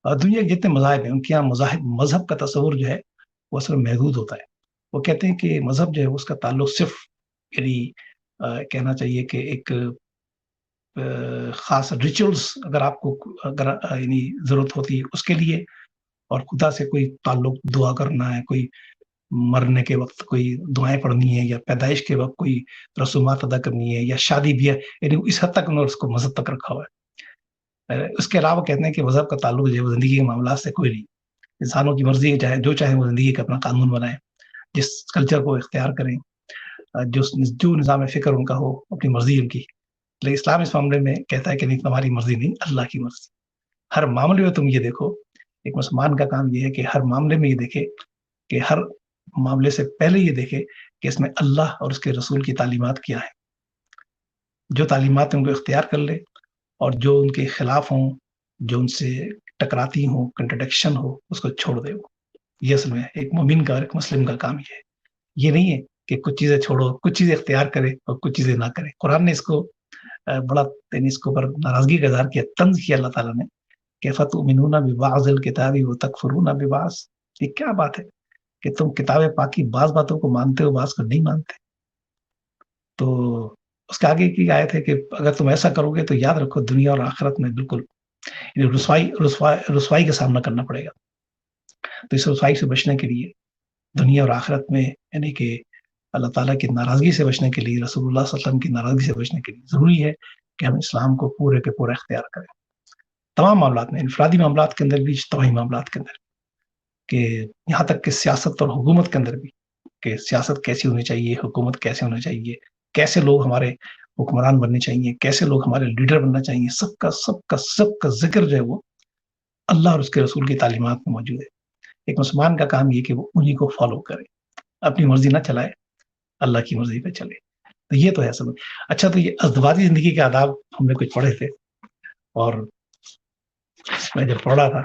اور دنیا کے جتنے مذاہب ہیں ان کے یہاں مذہب کا تصور جو ہے وہ اصل میں محدود ہوتا ہے. وہ کہتے ہیں کہ مذہب جو ہے اس کا تعلق صرف، یعنی کہنا چاہیے کہ ایک خاص ریچولس اگر آپ کو یعنی ضرورت ہوتی ہے اس کے لیے، اور خدا سے کوئی تعلق، دعا کرنا ہے، کوئی مرنے کے وقت کوئی دعائیں پڑھنی ہے، یا پیدائش کے وقت کوئی رسومات ادا کرنی ہے، یا شادی بھی ہے، یعنی اس حد تک انہوں نے اس کو مذہب تک رکھا ہوا ہے. اس کے علاوہ کہتے ہیں کہ مذہب کا تعلق جو ہے وہ زندگی کے معاملات سے کوئی نہیں. انسانوں کی مرضی ہے، جو چاہے وہ زندگی کا اپنا قانون بنائیں، جس کلچر کو اختیار کریں، جو نظام فکر ان کا ہو، اپنی مرضی ان کی. لیکن اسلام اس معاملے میں کہتا ہے کہ نہیں، تمہاری مرضی نہیں، اللہ کی مرضی. ہر معاملے میں تم یہ دیکھو، ایک مسلمان کا کام یہ ہے کہ ہر معاملے میں یہ دیکھے کہ ہر معاملے سے پہلے یہ دیکھے کہ اس میں اللہ اور اس کے رسول کی تعلیمات کیا ہے. جو تعلیمات ان کو اختیار کر لے، اور جو ان کے خلاف ہوں، جو ان سے ٹکراتی ہوں، کنٹرڈکشن ہو، اس کو چھوڑ دے. وہ یہ اصل میں ایک مومن کا، ایک مسلم کا کام یہ نہیں ہے کہ کچھ چیزیں چھوڑو، کچھ چیزیں اختیار کرے اور کچھ چیزیں نہ کرے. قرآن نے اس کو بڑا اس کے اوپر ناراضگی کا اظہار کیا، طنز کیا اللہ تعالیٰ نے کہ فَتُؤْمِنُونَ بِبَعْضِ الْكِتَابِ وَتَكْفُرُونَ بِبَعْضٍ. یہ کیا بات ہے کہ تم کتاب پاک کی بعض باتوں کو مانتے ہو، بعض کو نہیں مانتے. تو اس کے آگے کی آیت ہے کہ اگر تم ایسا کرو گے تو یاد رکھو دنیا اور آخرت میں بالکل رسوائی کا سامنا کرنا پڑے گا. تو اس رسوائی سے بچنے کے لیے دنیا اور آخرت میں، یعنی کہ اللہ تعالیٰ کی ناراضگی سے بچنے کے لیے، رسول اللہ صلی اللہ علیہ وسلم کی ناراضگی سے بچنے کے لیے ضروری ہے کہ ہم اسلام کو پورے کے پورا اختیار کریں. تمام معاملات میں، انفرادی معاملات کے اندر بھی، اجتماعی معاملات کے اندر، کہ یہاں تک کہ سیاست اور حکومت کے اندر بھی، کہ سیاست کیسی ہونی چاہیے, حکومت کیسے ہونا چاہیے, کیسے لوگ ہمارے حکمران بننے چاہیے, کیسے لوگ ہمارے لیڈر بننا چاہیے, سب کا ذکر جو ہے وہ اللہ اور اس کے رسول کی تعلیمات میں موجود ہے. ایک مسلمان کا کام یہ کہ وہ انہی کو فالو کرے, اپنی مرضی نہ چلائے, اللہ کی مرضی پہ چلے. تو یہ تو ہے سب. اچھا, تو یہ ازدواجی زندگی کے آداب ہم نے کچھ پڑھے تھے, اور میں جب پڑھ رہا تھا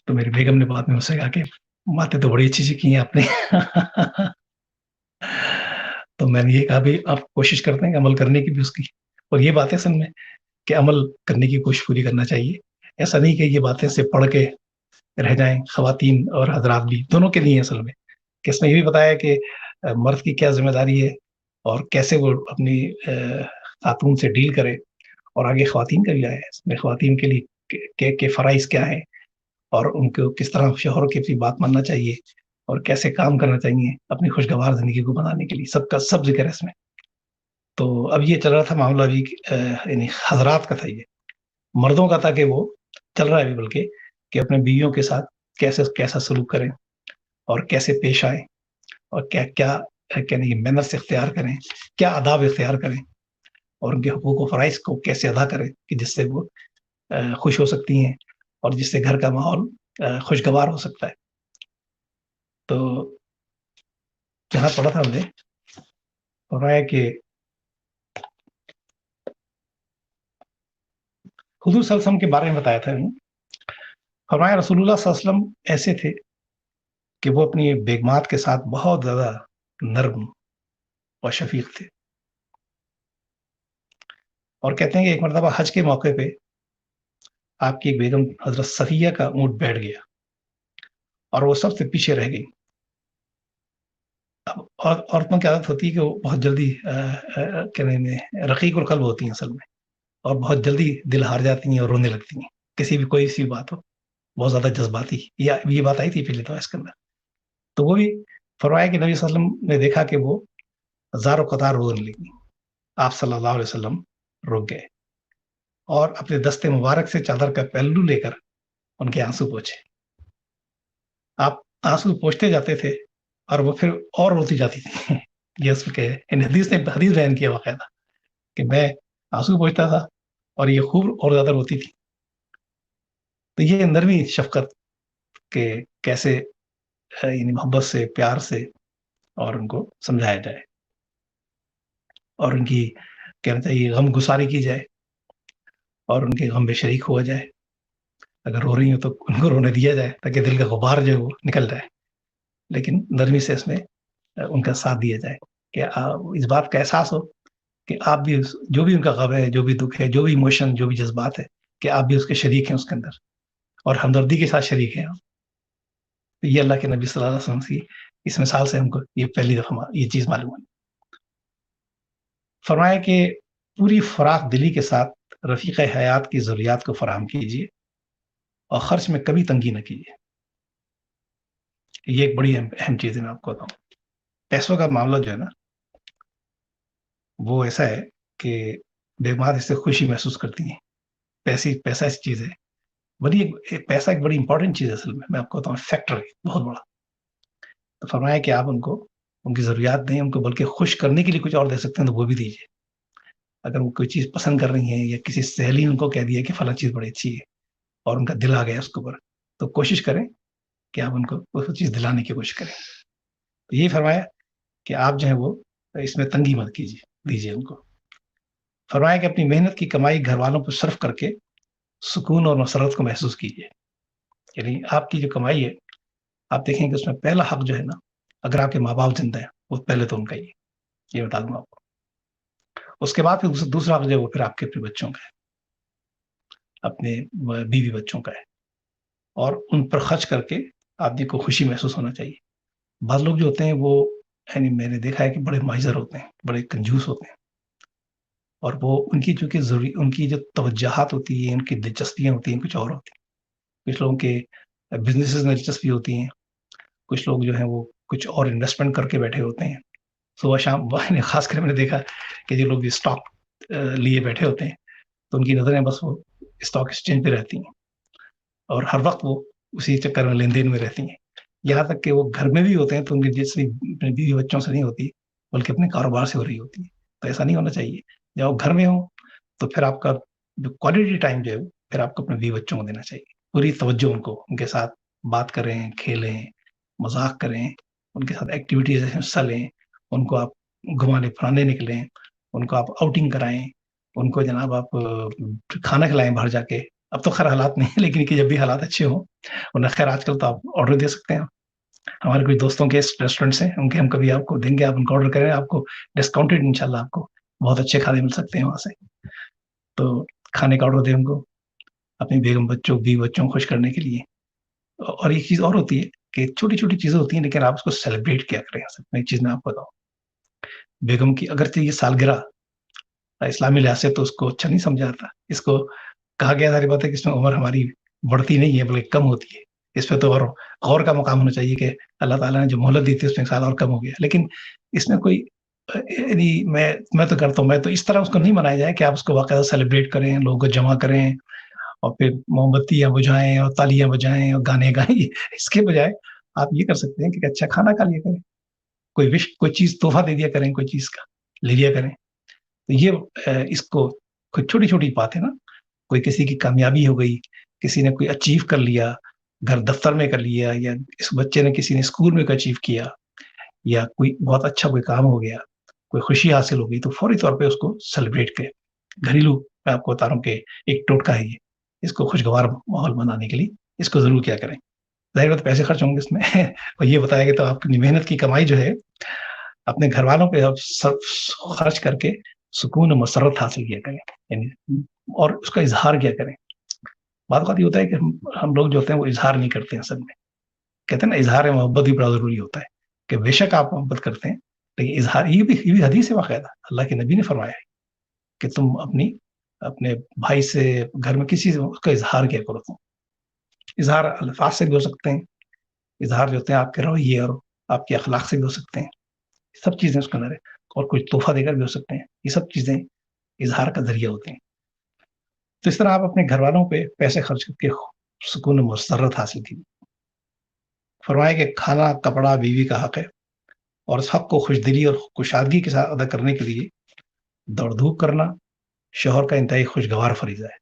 تو میری بیگم نے بعد میں مجھ سے کہا کہ باتیں تو بڑی اچھی کی ہیں آپ نے. تو میں نے یہ کہا بھی آپ کوشش کرتے ہیں کہ عمل کرنے کی بھی اس کی, اور یہ باتیں سن میں کہ عمل کرنے کی کوشش پوری کرنا چاہیے. ایسا نہیں کہ یہ باتیں سے پڑھ کے رہ جائیں. خواتین اور حضرات بھی دونوں کے لیے اصل میں کہ اس میں یہ بھی بتایا کہ مرد کی کیا ذمہ داری ہے اور کیسے وہ اپنی خاتون سے ڈیل کرے, اور آگے خواتین کا بھی آیا ہے اس میں خواتین کے لیے کے فرائض کیا ہیں اور ان کو کس طرح شوہر کی بات ماننا چاہیے اور کیسے کام کرنا چاہیے اپنی خوشگوار زندگی کو بنانے کے لیے. سب کا سب ذکر ہے اس میں. تو اب یہ چل رہا تھا معاملہ بھی یعنی حضرات کا تھا, یہ مردوں کا تھا کہ وہ چل رہا ہے بھی بلکہ کہ اپنے بیویوں کے ساتھ کیسا سلوک کریں اور کیسے پیش آئیں اور کیا مینرس اختیار کریں, کیا آداب اختیار کریں, اور ان کے حقوق و فرائض کو کیسے ادا کریں کہ جس سے وہ خوش ہو سکتی ہیں اور جس سے گھر کا ماحول خوشگوار ہو سکتا ہے. تو جہاں پڑھا تھا ہم نے فرمایا کہ حضور صلی اللہ علیہ وسلم کے بارے میں بتایا تھا. فرمایا رسول اللہ صلی اللہ علیہ وسلم ایسے تھے کہ وہ اپنی بیگمات کے ساتھ بہت زیادہ نرم اور شفیق تھے, اور کہتے ہیں کہ ایک مرتبہ حج کے موقع پہ آپ کی ایک بیگم حضرت صفیہ کا اونٹ بیٹھ گیا اور وہ سب سے پیچھے رہ گئی. اب عورتوں کی عادت ہوتی ہے کہ وہ بہت جلدی رقیق القلب ہوتی ہیں اصل میں, اور بہت جلدی دل ہار جاتی ہیں اور رونے لگتی ہیں کسی بھی کوئی سی بات ہو, بہت زیادہ جذباتی. یہ بات آئی تھی پہلے تو اس کے اندر. تو وہ بھی فرمایا کہ نبی صلی اللہ علیہ وسلم نے دیکھا کہ وہ زار و قطار رونے لگی. آپ صلی اللہ علیہ وسلم رک گئے اور اپنے دستے مبارک سے چادر کا پہلو لے کر ان کے آنسو پوچھے. آپ آنسو پوچھتے جاتے تھے اور وہ پھر اور روتی جاتی تھی. یہ اس کے حدیث بیان کیا واقعہ تھا کہ میں آنسو پوچھتا تھا اور یہ خوب اور زیادہ روتی تھی. تو یہ نرمی شفقت کہ کیسے یعنی محبت سے, پیار سے اور ان کو سمجھایا جائے اور ان کی کہنا چاہیے غم گساری کی جائے اور ان کے غم میں شریک ہوا جائے. اگر رو رہی ہوں تو ان کو رونے دیا جائے تاکہ دل کا غبار جو ہے وہ نکل جائے, لیکن نرمی سے اس میں ان کا ساتھ دیا جائے کہ اس بات کا احساس ہو کہ آپ بھی جو بھی ان کا غم ہے, جو بھی دکھ ہے, جو بھی ایموشن, جو بھی جذبات ہے, کہ آپ بھی اس کے شریک ہیں اس کے اندر اور ہمدردی کے ساتھ شریک ہیں. یہ اللہ کے نبی صلی اللہ علیہ وسلم کی اس مثال سے ہم کو یہ پہلی دفعہ یہ چیز معلوم ہوئی. فرمایا کہ پوری فراخ دلی کے ساتھ رفیق حیات کی ضروریات کو فراہم کیجیے اور خرچ میں کبھی تنگی نہ کیجیے. یہ ایک بڑی اہم چیز ہے. میں آپ کو بتاؤں, پیسوں کا معاملہ جو ہے نا وہ ایسا ہے کہ بیگمات اس سے خوشی محسوس کرتی ہیں. پیسہ ایسی چیز ہے پیسہ ایک بڑی امپورٹنٹ چیز ہے اصل میں آپ کو بتاؤں, فیکٹر ہے بہت بڑا. تو فرمایا کہ آپ ان کو ان کی ضروریات دیں, ان کو بلکہ خوش کرنے کے لیے کچھ اور دے سکتے ہیں تو وہ بھی دیجیے. اگر وہ کوئی چیز پسند کر رہی ہیں یا کسی سہیلی نے ان کو کہہ دیا کہ فلاں چیز بڑی اچھی ہے اور ان کا دل آ گیا اس کے اوپر, تو کوشش کریں کہ آپ ان کو وہ چیز دلانے کی کوشش کریں. تو یہ فرمایا کہ آپ جو ہے وہ اس میں تنگی مت کیجیے, دیجیے ان کو. فرمایا کہ اپنی محنت کی کمائی گھر والوں پر صرف کر کے سکون اور مسرت کو محسوس کیجیے. یعنی آپ کی جو کمائی ہے آپ دیکھیں کہ اس میں پہلا حق جو ہے نا, اگر آپ کے ماں باپ زندہ ہیں وہ پہلے تو ان کا ہی ہے, یہ بتا دوں آپ کو. اس کے بعد پھر دوسرا حق جو ہے وہ پھر آپ کے اپنے بچوں کا ہے, اپنے بیوی بچوں کا ہے, اور ان پر خرچ کر کے آدمی کو خوشی محسوس ہونا چاہیے. بعض لوگ جو ہوتے ہیں وہ یعنی میں نے دیکھا ہے کہ بڑے مائزر ہوتے ہیں, بڑے کنجوس ہوتے ہیں, اور وہ ان کی چونکہ ضروری ان کی جو توجہات ہوتی ہیں, ان کی دلچسپیاں ہوتی ہیں کچھ اور ہوتی ہیں. کچھ لوگوں کے بزنسز میں دلچسپی ہوتی ہیں, کچھ لوگ جو ہیں وہ کچھ اور انویسٹمنٹ کر کے بیٹھے ہوتے ہیں. صبح شام خاص کر میں نے دیکھا کہ جو لوگ اسٹاک لیے بیٹھے ہوتے ہیں تو ان کی نظریں بس وہ اسٹاک ایکسچینج پہ رہتی ہیں اور ہر وقت وہ اسی چکر میں لین دین میں رہتی ہیں. یہاں تک کہ وہ گھر میں بھی ہوتے ہیں تو ان کی جس اپنے بیوی بچوں سے نہیں ہوتی بلکہ اپنے کاروبار سے ہو رہی ہوتی ہے. تو ایسا نہیں ہونا چاہیے. جب وہ گھر میں ہوں تو پھر آپ کا جو کوالٹی ٹائم جو ہے پھر آپ کو اپنے بیوی بچوں کو دینا چاہیے. پوری توجہ ان کو، ان کے ساتھ بات کریں، کھیلیں، مذاق کریں، ان کے ساتھ ایکٹیویٹیز حصہ لیں، ان کو آپ گھمانے پھرانے نکلیں، ان کو آپ آؤٹنگ کرائیں، ان کو جناب آپ کھانا کھلائیں باہر جا کے. اب تو خیر حالات نہیں ہے، لیکن کہ جب بھی حالات اچھے ہوں انہیں خیر آج کل تو آپ آرڈر دے سکتے ہیں. ہمارے کچھ دوستوں کے ریسٹورینٹس ہیں، ان کے ہم کبھی آپ کو دیں گے، آپ ان کو آرڈر کریں، آپ کو ڈسکاؤنٹڈ انشاءاللہ آپ کو بہت اچھے کھانے مل سکتے ہیں وہاں سے. تو کھانے کا آرڈر دیں ان کو اپنی بیگم بچوں بیوی بچوں کو خوش کرنے کے لیے. اور ایک چیز اور ہوتی ہے کہ چھوٹی چھوٹی چیزیں ہوتی ہیں لیکن آپ اس کو سیلیبریٹ کیا کریں. ایک چیز میں آپ کو بتاؤں، بیگم کی اگرچہ یہ سالگرہ اسلامی لحاظ سے تو اس کو اچھا نہیں سمجھا جاتا. اس کو کہا گیا ساری بات ہے کہ اس میں عمر ہماری بڑھتی نہیں ہے بلکہ کم ہوتی ہے. اس پہ تو اور غور کا مقام ہونا چاہیے کہ اللہ تعالیٰ نے جو مہلت دی تھی اس میں ایک سال اور کم ہو گیا. لیکن اس میں کوئی یعنی میں تو کرتا ہوں، میں تو اس طرح اس کو نہیں منایا جائے کہ آپ اس کو باقاعدہ سیلیبریٹ کریں، لوگوں کو جمع کریں اور پھر موم بتیاں بجھائیں اور تالیاں بجائیں اور گانے گائیں. اس کے بجائے آپ یہ کر سکتے ہیں کہ اچھا کھانا کھا لیا کریں، کوئی وش کوئی چیز تحفہ دے دیا کریں، کوئی چیز کا لے لیا کریں. تو یہ اس کو کوئی چھوٹی چھوٹی بات ہے نا، کوئی کسی کی کامیابی ہو گئی، کسی نے کوئی اچیو کر لیا گھر دفتر میں کر لیا، یا اس بچے نے کسی نے اسکول میں اچیو کیا، یا کوئی بہت اچھا کوئی کام ہو گیا، کوئی خوشی حاصل ہو گئی، تو فوری طور پہ اس کو سیلیبریٹ کریں. گھریلو میں آپ کو بتا رہا ہوں کہ ایک ٹوٹکا ہے یہ، اس کو خوشگوار ماحول بنانے کے لیے اس کو ضرور کیا کریں. ظاہر بات پیسے خرچ ہوں گے اس میں اور یہ بتایا کہ تو آپ کی محنت کی کمائی جو ہے اپنے گھر والوں پہ خرچ کر کے سکون و مسرت حاصل کیا کریں، یعنی اور اس کا اظہار کیا کریں. بعض اوقات یہ ہوتا ہے کہ ہم لوگ جو ہوتے ہیں وہ اظہار نہیں کرتے ہیں. اصل میں کہتے ہیں نا اظہار محبت بھی بڑا ضروری ہوتا ہے، کہ بے شک آپ محبت کرتے ہیں لیکن اظہار یہ بھی حدیث ہے باقاعدہ، اللہ کے نبی نے فرمایا ہے کہ تم اپنے بھائی سے گھر میں کسی سے اس کا اظہار کیا کرو. تم اظہار الفاظ سے بھی ہو سکتے ہیں، اظہار جو ہوتے ہیں آپ کے رویے اور آپ کے اخلاق سے بھی ہو سکتے ہیں. سب چیزیں اس کے اندر ہے، اور کچھ تحفہ دے کر بھی ہو سکتے ہیں. یہ سب چیزیں اظہار کا ذریعہ ہوتے ہیں. تو اس طرح آپ اپنے گھر والوں پہ پیسے خرچ کر کے سکون و مسرت حاصل کی. فرمایا کہ کھانا کپڑا بیوی کا حق ہے، اور اس حق کو خوش دلی اور کشادگی کے ساتھ ادا کرنے کے لیے دوڑ دھوپ کرنا شوہر کا انتہائی خوشگوار فریضہ ہے.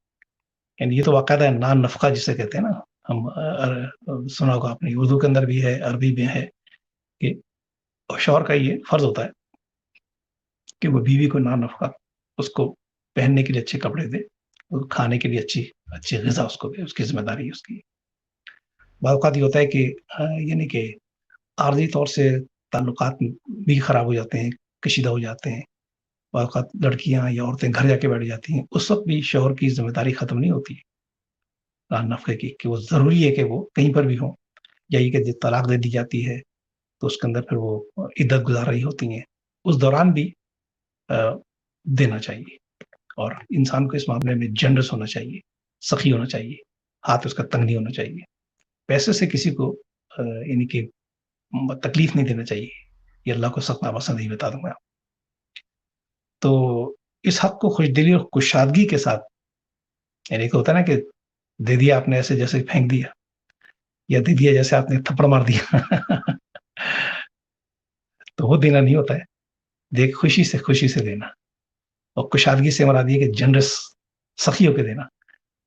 یعنی یہ تو باقاعدہ نان نفقہ جسے کہتے ہیں نا، ہم سنا ہوگا آپ نے، اردو کے اندر بھی ہے، عربی میں ہے، کہ شوہر کا یہ فرض ہوتا ہے کہ وہ بیوی کو نان نفقہ، اس کو پہننے کے لیے اچھے کپڑے دے، کھانے کے لیے اچھی غذا اس کو دے، اس کی ذمہ داری ہے اس کی. بعض اوقات یہ ہوتا ہے کہ یعنی کہ عارضی طور سے تعلقات بھی خراب ہو جاتے ہیں، کشیدہ ہو جاتے ہیں. بعض اوقات لڑکیاں یا عورتیں گھر جا کے بیٹھ جاتی ہیں، اس وقت بھی شوہر کی ذمہ داری ختم نہیں ہوتی نان نفقے کی، کہ وہ ضروری ہے کہ وہ کہیں پر بھی ہوں. یا یہ کہ طلاق دے دی جاتی ہے تو اس کے اندر پھر وہ عدت گزار رہی ہوتی ہیں، اس دوران بھی دینا چاہیے. اور انسان کو اس معاملے میں جنرس ہونا چاہیے، سخی ہونا چاہیے، ہاتھ اس کا تنگ نہیں ہونا چاہیے. پیسے سے کسی کو یعنی کہ تکلیف نہیں دینا چاہیے. یہ اللہ کو سخت ناپسند ہی بتا دوں گا. تو اس حق کو خوش دلی اور کشادگی کے ساتھ، یعنی کہ ہوتا ہے نا کہ دے دیا آپ نے ایسے جیسے پھینک دیا، یا دے دیا جیسے آپ نے تھپڑ مار دیا تو وہ دینا نہیں ہوتا ہے. دیکھ خوشی سے دینا، اور کشادگی سے مراد یہ کہ جنرس سخی ہو کے دینا.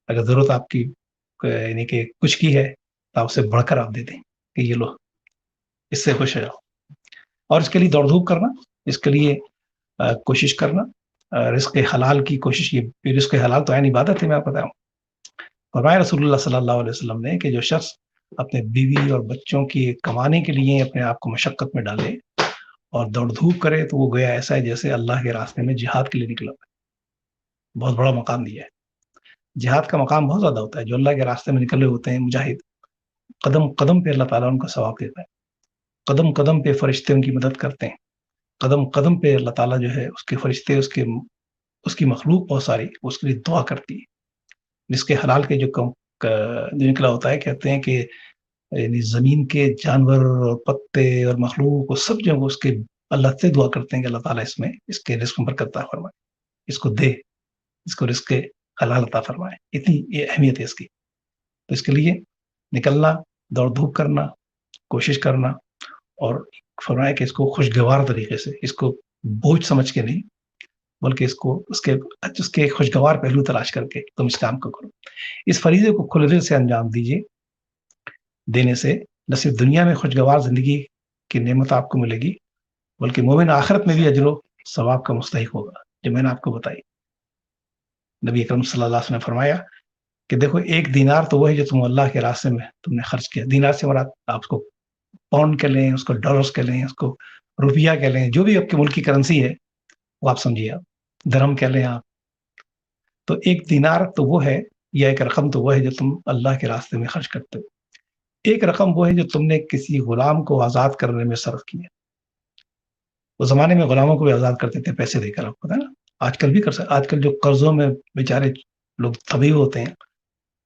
اگر ضرورت آپ کی یعنی کہ کچھ کی ہے تو آپ سے بڑھ کر آپ دے دیں کہ یہ لو، اس سے خوش ہو جاؤ. اور اس کے لیے دوڑ دھوپ کرنا، اس کے لیے کوشش کرنا، رزق حلال کی کوشش. یہ رزق حلال تو عین عبادت ہے، میں آپ کو بتاؤں. فرمایا رسول اللہ صلی اللہ علیہ وسلم نے کہ جو شخص اپنے بیوی اور بچوں کی کمانے کے لیے اپنے آپ کو مشقت میں ڈالے اور دوڑ دھوپ کرے تو وہ گویا ایسا ہے جیسے اللہ کے راستے میں جہاد کے لیے نکلا. بہت بڑا مقام دیا ہے. جہاد کا مقام بہت زیادہ ہوتا ہے. جو اللہ کے راستے میں نکلے ہوتے ہیں مجاہد، قدم قدم پہ اللہ تعالیٰ ان کا ثواب دیتا ہے. قدم قدم پہ فرشتے ان کی مدد کرتے ہیں. قدم قدم پہ اللہ تعالیٰ جو ہے اس کے فرشتے، اس کی مخلوق بہت ساری اس کے لیے دعا کرتی ہے. جس کے حلال کے جو نکلا ہوتا ہے، کہتے ہیں کہ یعنی زمین کے جانور اور پتے اور مخلوق وہ سب جو اس کے اللہ سے دعا کرتے ہیں کہ اللہ تعالیٰ اس کے رزق میں برکت عطا فرمائے، اس کو دے، اس کو رزق حلال عطا فرمائے. اتنی یہ اہمیت ہے اس کی. تو اس کے لیے نکلنا، دوڑ دھوپ کرنا، کوشش کرنا اور فرمایا کہ اس کو خوشگوار طریقے سے، اس کو بوجھ سمجھ کے نہیں بلکہ اس کو اس کے خوشگوار پہلو تلاش کر کے تم اس کام کو کرو. اس فریضے کو کھلے دل سے انجام دیجیے. دینے سے نہ صرف دنیا میں خوشگوار زندگی کی نعمت آپ کو ملے گی بلکہ مومن آخرت میں بھی اجر و ثواب کا مستحق ہوگا. جو میں نے آپ کو بتائی، نبی اکرم صلی اللہ علیہ وسلم نے فرمایا کہ دیکھو ایک دینار تو وہ ہے جو تم اللہ کے راستے میں تم نے خرچ کیا. دینار سے مراد آپ اس کو پاؤنڈ کے لیں، اس کو ڈالرز کے لیں، اس کو روپیہ کے لیں، جو بھی آپ کے ملک کی کرنسی ہے وہ آپ سمجھیے. آپ درہم کے لیں آپ، تو ایک دینار تو وہ ہے، یا ایک رقم تو وہ ہے جو تم اللہ کے راستے میں خرچ کرتے ہو. ایک رقم وہ ہے جو تم نے کسی غلام کو آزاد کرنے میں صرف کیا. اس زمانے میں غلاموں کو بھی آزاد کرتے تھے پیسے دے کر، آپ کو پتا ہے نا. آج کل بھی کر سکتے. آج کل جو قرضوں میں بیچارے لوگ دبے ہوتے ہیں،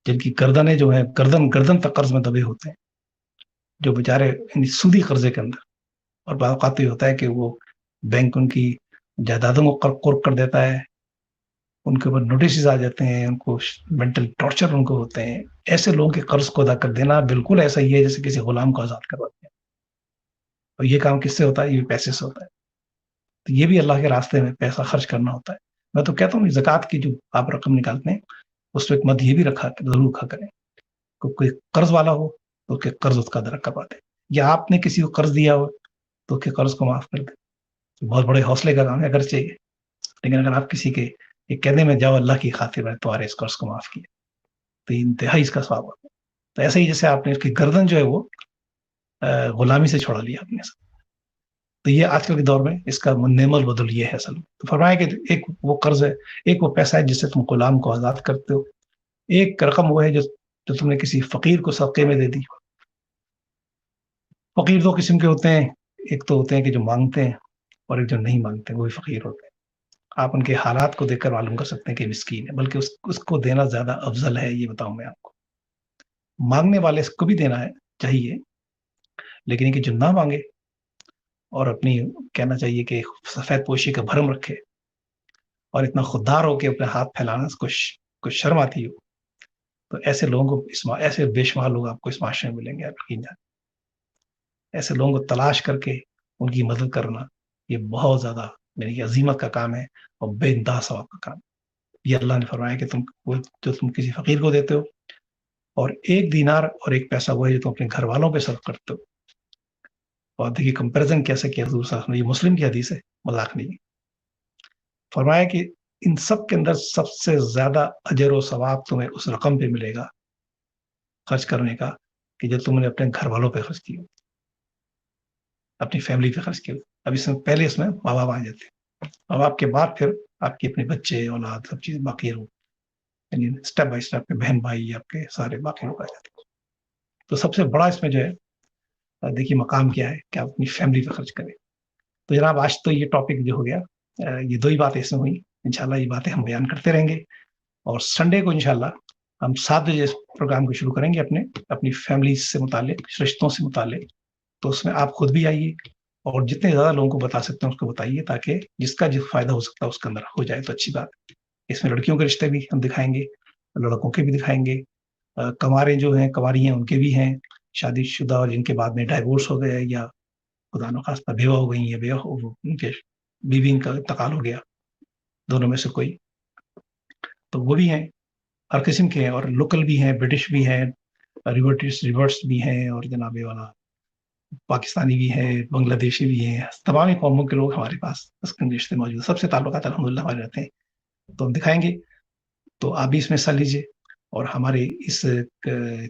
جن کی گردنیں جو ہیں گردن تک قرض میں دبے ہوتے ہیں، جو بیچارے یعنی سودی قرضے کے اندر. اور بعض اوقات یہ ہوتا ہے کہ وہ بینک ان کی جائیدادوں کو قرق کر دیتا ہے، ان کے اوپر نوٹسز آ جاتے ہیں، ان کو مینٹل ٹارچر ان کو ہوتے ہیں. ایسے لوگوں کے قرض کو ادا کر دینا بالکل ایسا ہی ہے جیسے کسی غلام کو آزاد کرواتے ہیں. اور یہ کام کس سے ہوتا ہے؟ یہ بھی پیسے سے ہوتا ہے. تو یہ بھی اللہ کے راستے میں پیسہ خرچ کرنا ہوتا ہے. میں تو کہتا ہوں زکوٰۃ کی جو آپ رقم نکالتے ہیں اس وقت مت یہ بھی ضرور رکھا کریں کہ کوئی قرض والا ہو تو اس کے قرض اس کا ادا کروا دیں، یا آپ نے کسی کو قرض دیا ہو تو اس کے قرض کو معاف کر دیں. بہت بڑے حوصلے کا کام ہے اگر چاہیے، لیکن اگر آپ کسی کے یہ کہنے میں جاؤ اللہ کی خاطر میں تمہارے اس قرض کو معاف کیا تو انتہائی اس کا ثواب ہوتا ہے. تو ایسے ہی جیسے آپ نے اس کی گردن جو ہے وہ غلامی سے چھوڑا لیا اپنے سے. تو یہ آج کل کے دور میں اس کا نعم البدل یہ ہے اصل میں. تو فرمایا کہ ایک وہ قرض ہے، ایک وہ پیسہ ہے جس سے تم غلام کو آزاد کرتے ہو. ایک رقم وہ ہے جو تم نے کسی فقیر کو صدقے میں دے دی. فقیر دو قسم کے ہوتے ہیں، ایک تو ہوتے ہیں کہ جو مانگتے ہیں اور ایک جو نہیں مانگتے، وہ بھی فقیر ہوتے ہیں. آپ ان کے حالات کو دیکھ کر معلوم کر سکتے ہیں کہ مسکین ہے، بلکہ اس کو دینا زیادہ افضل ہے. یہ بتاؤں میں آپ کو، مانگنے والے کو بھی دینا ہے چاہیے، لیکن یہ کہ جو نہ مانگے اور اپنی کہنا چاہیے کہ سفید پوشی کا بھرم رکھے اور اتنا خوددار ہو کے اپنے ہاتھ پھیلانا کو شرم آتی ہو، تو ایسے لوگوں کو ایسے بے شمار لوگ آپ کو اس معاشرے میں ملیں گے. آپ یقین جانیں ایسے لوگوں کو تلاش کر کے ان کی مدد کرنا یہ بہت زیادہ میری عظیمت کا کام ہے اور بے انتہا ثواب کا کام. یہ اللہ نے فرمایا کہ تم کسی فقیر کو دیتے ہو، اور ایک دینار اور ایک پیسہ وہ ہے جو تم اپنے گھر والوں پہ صرف کرتے ہو. اور دیکھیے کمپیریزن کیسے کیا حضور صلی اللہ علیہ وسلم، یہ مسلم کی حدیث ہے، مذاق نہیں. فرمایا کہ ان سب کے اندر سب سے زیادہ اجر و ثواب تمہیں اس رقم پہ ملے گا خرچ کرنے کا کہ جو تم نے اپنے گھر والوں پہ خرچ کیا، اپنی فیملی پہ خرچ کیا. اب اس میں پہلے اس میں ماں باپ آ جاتے ہیں، ماں باپ کے بعد پھر آپ کے اپنے بچے، اولاد، سب چیز باقی ہو، یعنی اسٹیپ بائی اسٹیپ بہن بھائی آپ کے سارے باقی لوگ آ جاتے ہیں. تو سب سے بڑا اس میں جو ہے دیکھیے مقام کیا ہے کہ آپ اپنی فیملی پہ خرچ کریں. تو جناب آج تو یہ ٹاپک جو ہو گیا، یہ دو ہی باتیں اس میں ہوئی. انشاءاللہ یہ باتیں ہم بیان کرتے رہیں گے، اور سنڈے کو انشاءاللہ ہم 7 بجے اس پروگرام کو شروع کریں گے اپنی فیملی سے متعلق، رشتوں سے متعلق. تو اس میں آپ خود بھی آئیے اور جتنے زیادہ لوگوں کو بتا سکتے ہیں اس کو بتائیے، تاکہ جس کا جو فائدہ ہو سکتا ہے اس کے اندر ہو جائے تو اچھی بات. اس میں لڑکیوں کے رشتے بھی ہم دکھائیں گے، لڑکوں کے بھی دکھائیں گے، کنوارے جو ہیں کنواری ہیں ان کے بھی ہیں، شادی شدہ اور جن کے بعد میں ڈائیورس ہو گیا یا خدا نخواستہ بیوہ ہو گئی یا ان کے بیوی ان کا انتقال ہو گیا، دونوں میں سے کوئی، تو وہ بھی ہیں، ہر قسم کے ہیں. اور لوکل بھی ہیں، برٹش بھی ہیں، ریورس بھی ہیں، اور جناب والا پاکستانی بھی ہیں، بنگلہ دیشی بھی ہیں. تمام قوموں کے لوگ ہمارے پاس اس کے رشتے موجود ہیں. سب سے تعلقات الحمدللہ ہمارے رہتے ہیں، تو ہم دکھائیں گے. تو آپ بھی اس میں حصہ لیجیے اور ہمارے اس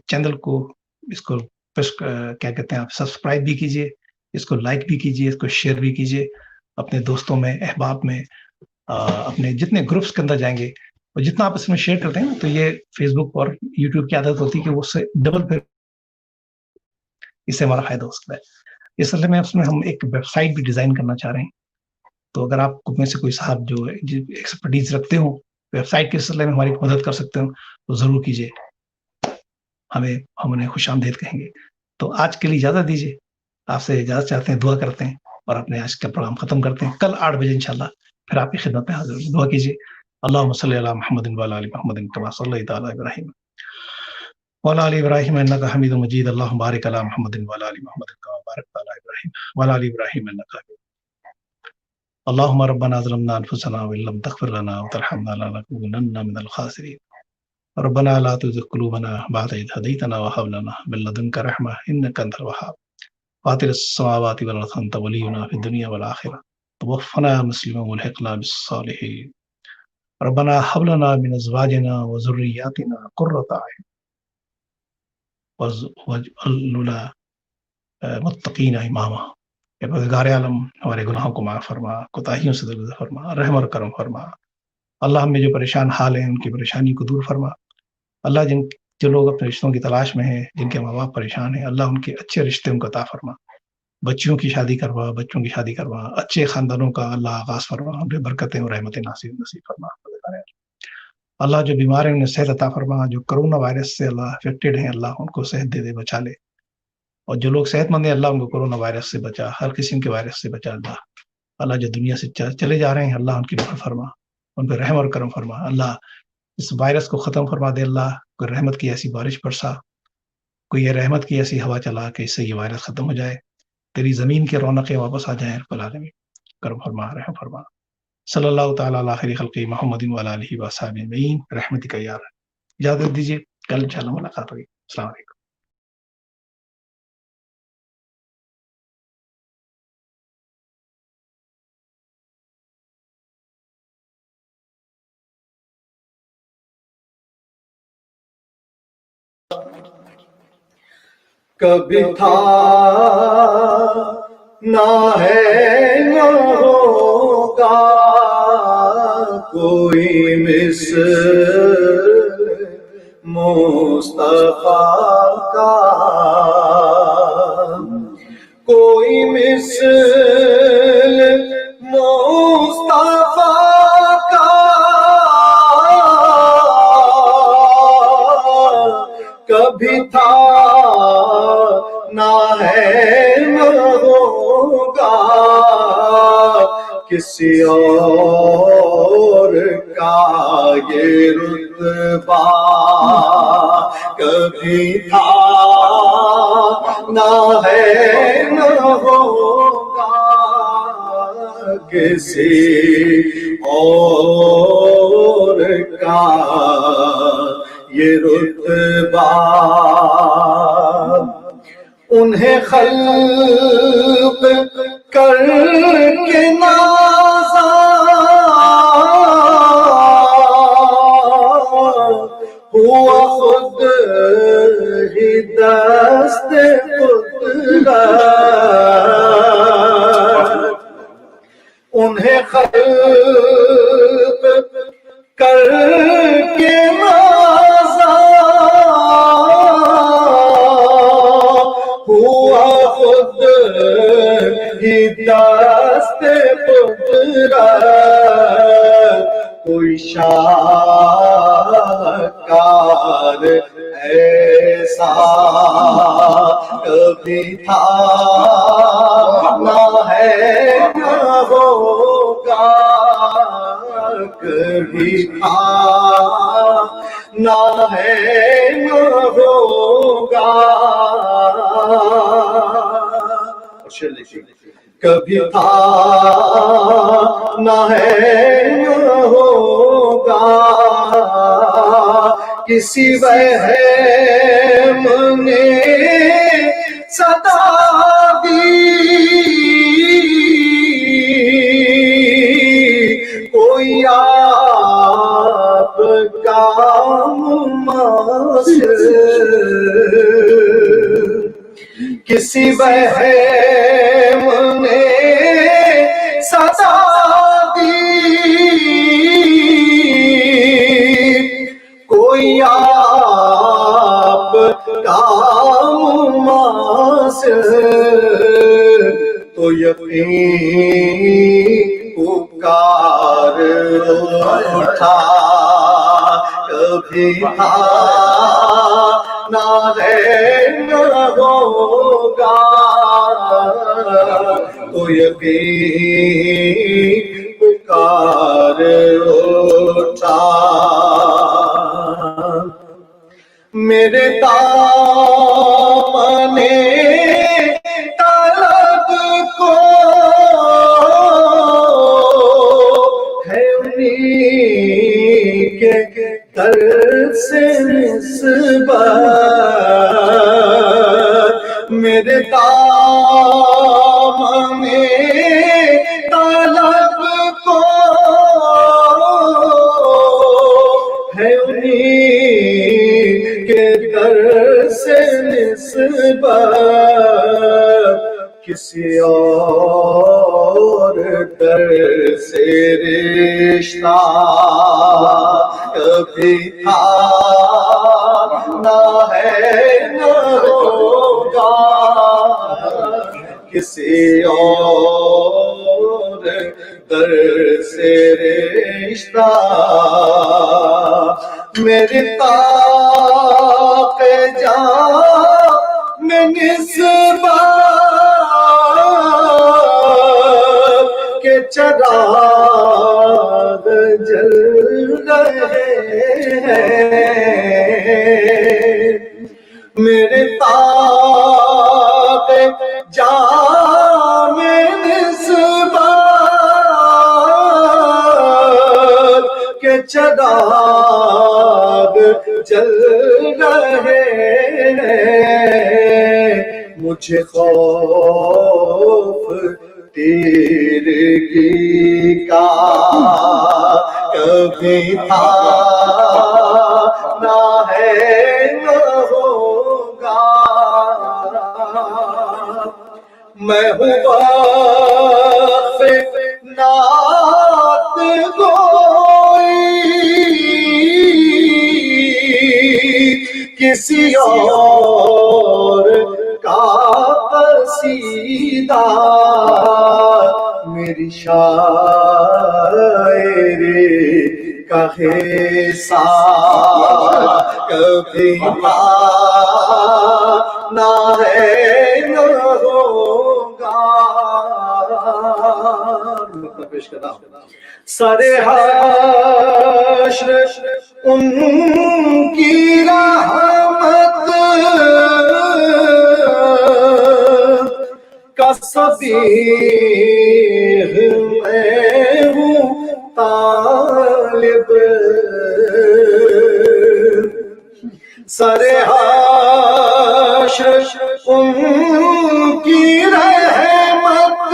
چینل کو کیا کہتے ہیں آپ سبسکرائب بھی کیجیے، اس کو لائک بھی کیجیے، اس کو شیئر بھی کیجیے اپنے دوستوں میں، احباب میں، اپنے جتنے گروپس کے اندر جائیں گے. اور جتنا آپ اس میں شیئر کرتے ہیں تو یہ فیس بک اور یوٹیوب کی عادت ہوتی ہے کہ وہ اس سے ڈبل پھر اس سے ہمارا فائدہ ہو سکتا ہے. اس سلسلے میں اس میں ہم ایک ویب سائٹ بھی ڈیزائن کرنا چاہ رہے ہیں. تو اگر آپ میں سے کوئی صاحب جو ایکسپرٹیز رکھتے ہوں ویب سائٹ کے سلسلے میں ہماری مدد کر سکتے ہوں تو ضرور کیجیے، ہم انہیں خوش آمدید کہیں گے. تو آج کے لیے اجازت دیجیے، آپ سے اجازت چاہتے ہیں، دعا کرتے ہیں اور اپنے آج کا پروگرام ختم کرتے ہیں. کل 8 بجے انشاءاللہ پھر آپ کی خدمت میں حاضر ہوں. دعا کیجیے. اللہم صلی علی محمد وعلی آل محمد کما صلیت علی ابراہیم وعلى آل إبراهيم إنك حميد مجيد اللهم بارك على محمد وعلى آل محمد كما باركت على إبراهيم وعلى آل إبراهيم إنك حميد اللهم ربنا ظلمنا أنفسنا وإن لم تغفر لنا وترحمنا لنكونن من الخاسرين ربنا لا تزغ قلوبنا بعد إذ هديتنا وهب لنا من لدنك رحمة إنك أنت الوهاب فاطر السماوات والأرض أنت ولينا في الدنيا والآخرة توفنا مسلما والحقنا بالصالحين ربنا هب لنا من أزواجنا وذرياتنا قرة أعين واجعلنا متقین اماما. پروردگار عالم ہمارے گناہوں کو معاف فرما، کوتاہیوں سے درگزر فرما، رحم اور کرم فرما. اللہ ہم میں جو پریشان حال ہیں ان کی پریشانی کو دور فرما. اللہ جو لوگ اپنے رشتوں کی تلاش میں ہیں، جن کے ماں باپ پریشان ہیں، اللہ ان کے اچھے رشتے ان کو عطا فرما. بچیوں کی شادی کروا، بچوں کی شادی کروا، اچھے خاندانوں کا اللہ آغاز فرما، ان پہ برکتیں اور رحمتیں نصیب فرما. اللہ جو بیمار ہیں انہیں صحت عطا فرما. جو کرونا وائرس سے اللہ افیکٹڈ ہیں، اللہ ان کو صحت دے دے، بچا لے. اور جو لوگ صحت مند ہیں اللہ ان کو کورونا وائرس سے بچا، ہر قسم کے وائرس سے بچا. اللہ جو دنیا سے چلے جا رہے ہیں اللہ ان کی مغفرت فرما، ان پہ رحم اور کرم فرما. اللہ اس وائرس کو ختم فرما دے. اللہ کوئی رحمت کی ایسی بارش برسا، کوئی یہ رحمت کی ایسی ہوا چلا کہ اس سے یہ وائرس ختم ہو جائے، تیری زمین کے رونقیں واپس آ جائیں. رب العالمین کرم فرما، رحم فرما. صلی اللہ تعالیٰ علی خیر خلق محمد وعلی آلہ وصحبہ اجمعین برحمتک یا ارحم. اجازت دیجیے، کل انشاءاللہ ملاقات ہوگی. السلام علیکم. کبھی تھا نہ ہے نہ ہوگا کوئی مثل مصطفیٰ کا، کوئی مثل مصطفیٰ کا. کبھی تھا نہ ہے نہ ہوگا کسی اور کا یہ رتبہ. کبھی تھا نہ ہے نہ ہوگا کسی اور کا یہ رتبہ. انہیں خلق کر کے نازا ہوا خود ہی دست قدرت. انہیں خلق کر کے نازا ہوا خود ہی دست قدرت. کوئی شاہکار ایسا کبھی تھا نہ ہے نہ ہوگا کبھی تھا نہ ہے نہ ہوگا. کبھی تھا نہ ہے نہ ہوگا کسی وہم نے صدا دی کوئی آپ کا مماثل. کسی وہم نے صدا دی کوئی آپ کا مماثل. تو یقین پکار اٹھا کبھی تھا نہ ہے نہ ہوگا تو یقین پکار اٹھا. میرے میرے دامن طلب کو ہے انہیں کے در سے نسبت کسی اور در سے رشتہ کبھی تھا نہ ہے نہ ہوگا کسی اور در سے رشتہ میری طاق جان میں نسبت کے چراغ جل رہے ہیں میرے طاق جان میں نسبت کے چراغ جل رہے ہیں مجھے خوف تیرگی کا کبھی تھا نہ ہے نہ ہوگا میں ہوں واقف نعت گوئی کسی اور کا قصیدہ میری شاعری کا حصہ کبھی تھا نہ ہے نہ ہوگا سارے حشر ان کی رحمت کا صدیق میں ہوں طالب سارے حشر ان کی رحمت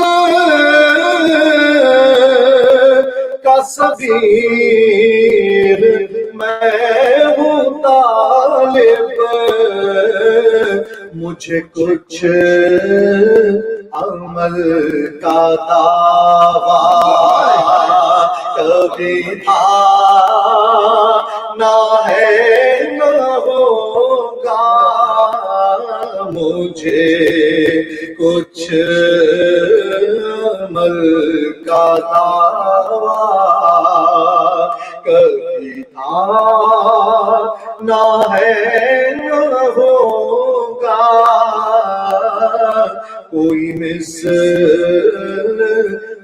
کا صدیق میں ہوں طالب مجھے کچھ عمل کا دعویٰ کبھی تھا نہ ہے نہ ہوگا مجھے کچھ عمل کا دعویٰ کبھی تھا نہ ہے نہ ہوگا کوئی مثل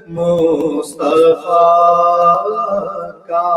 مصطفیٰ کا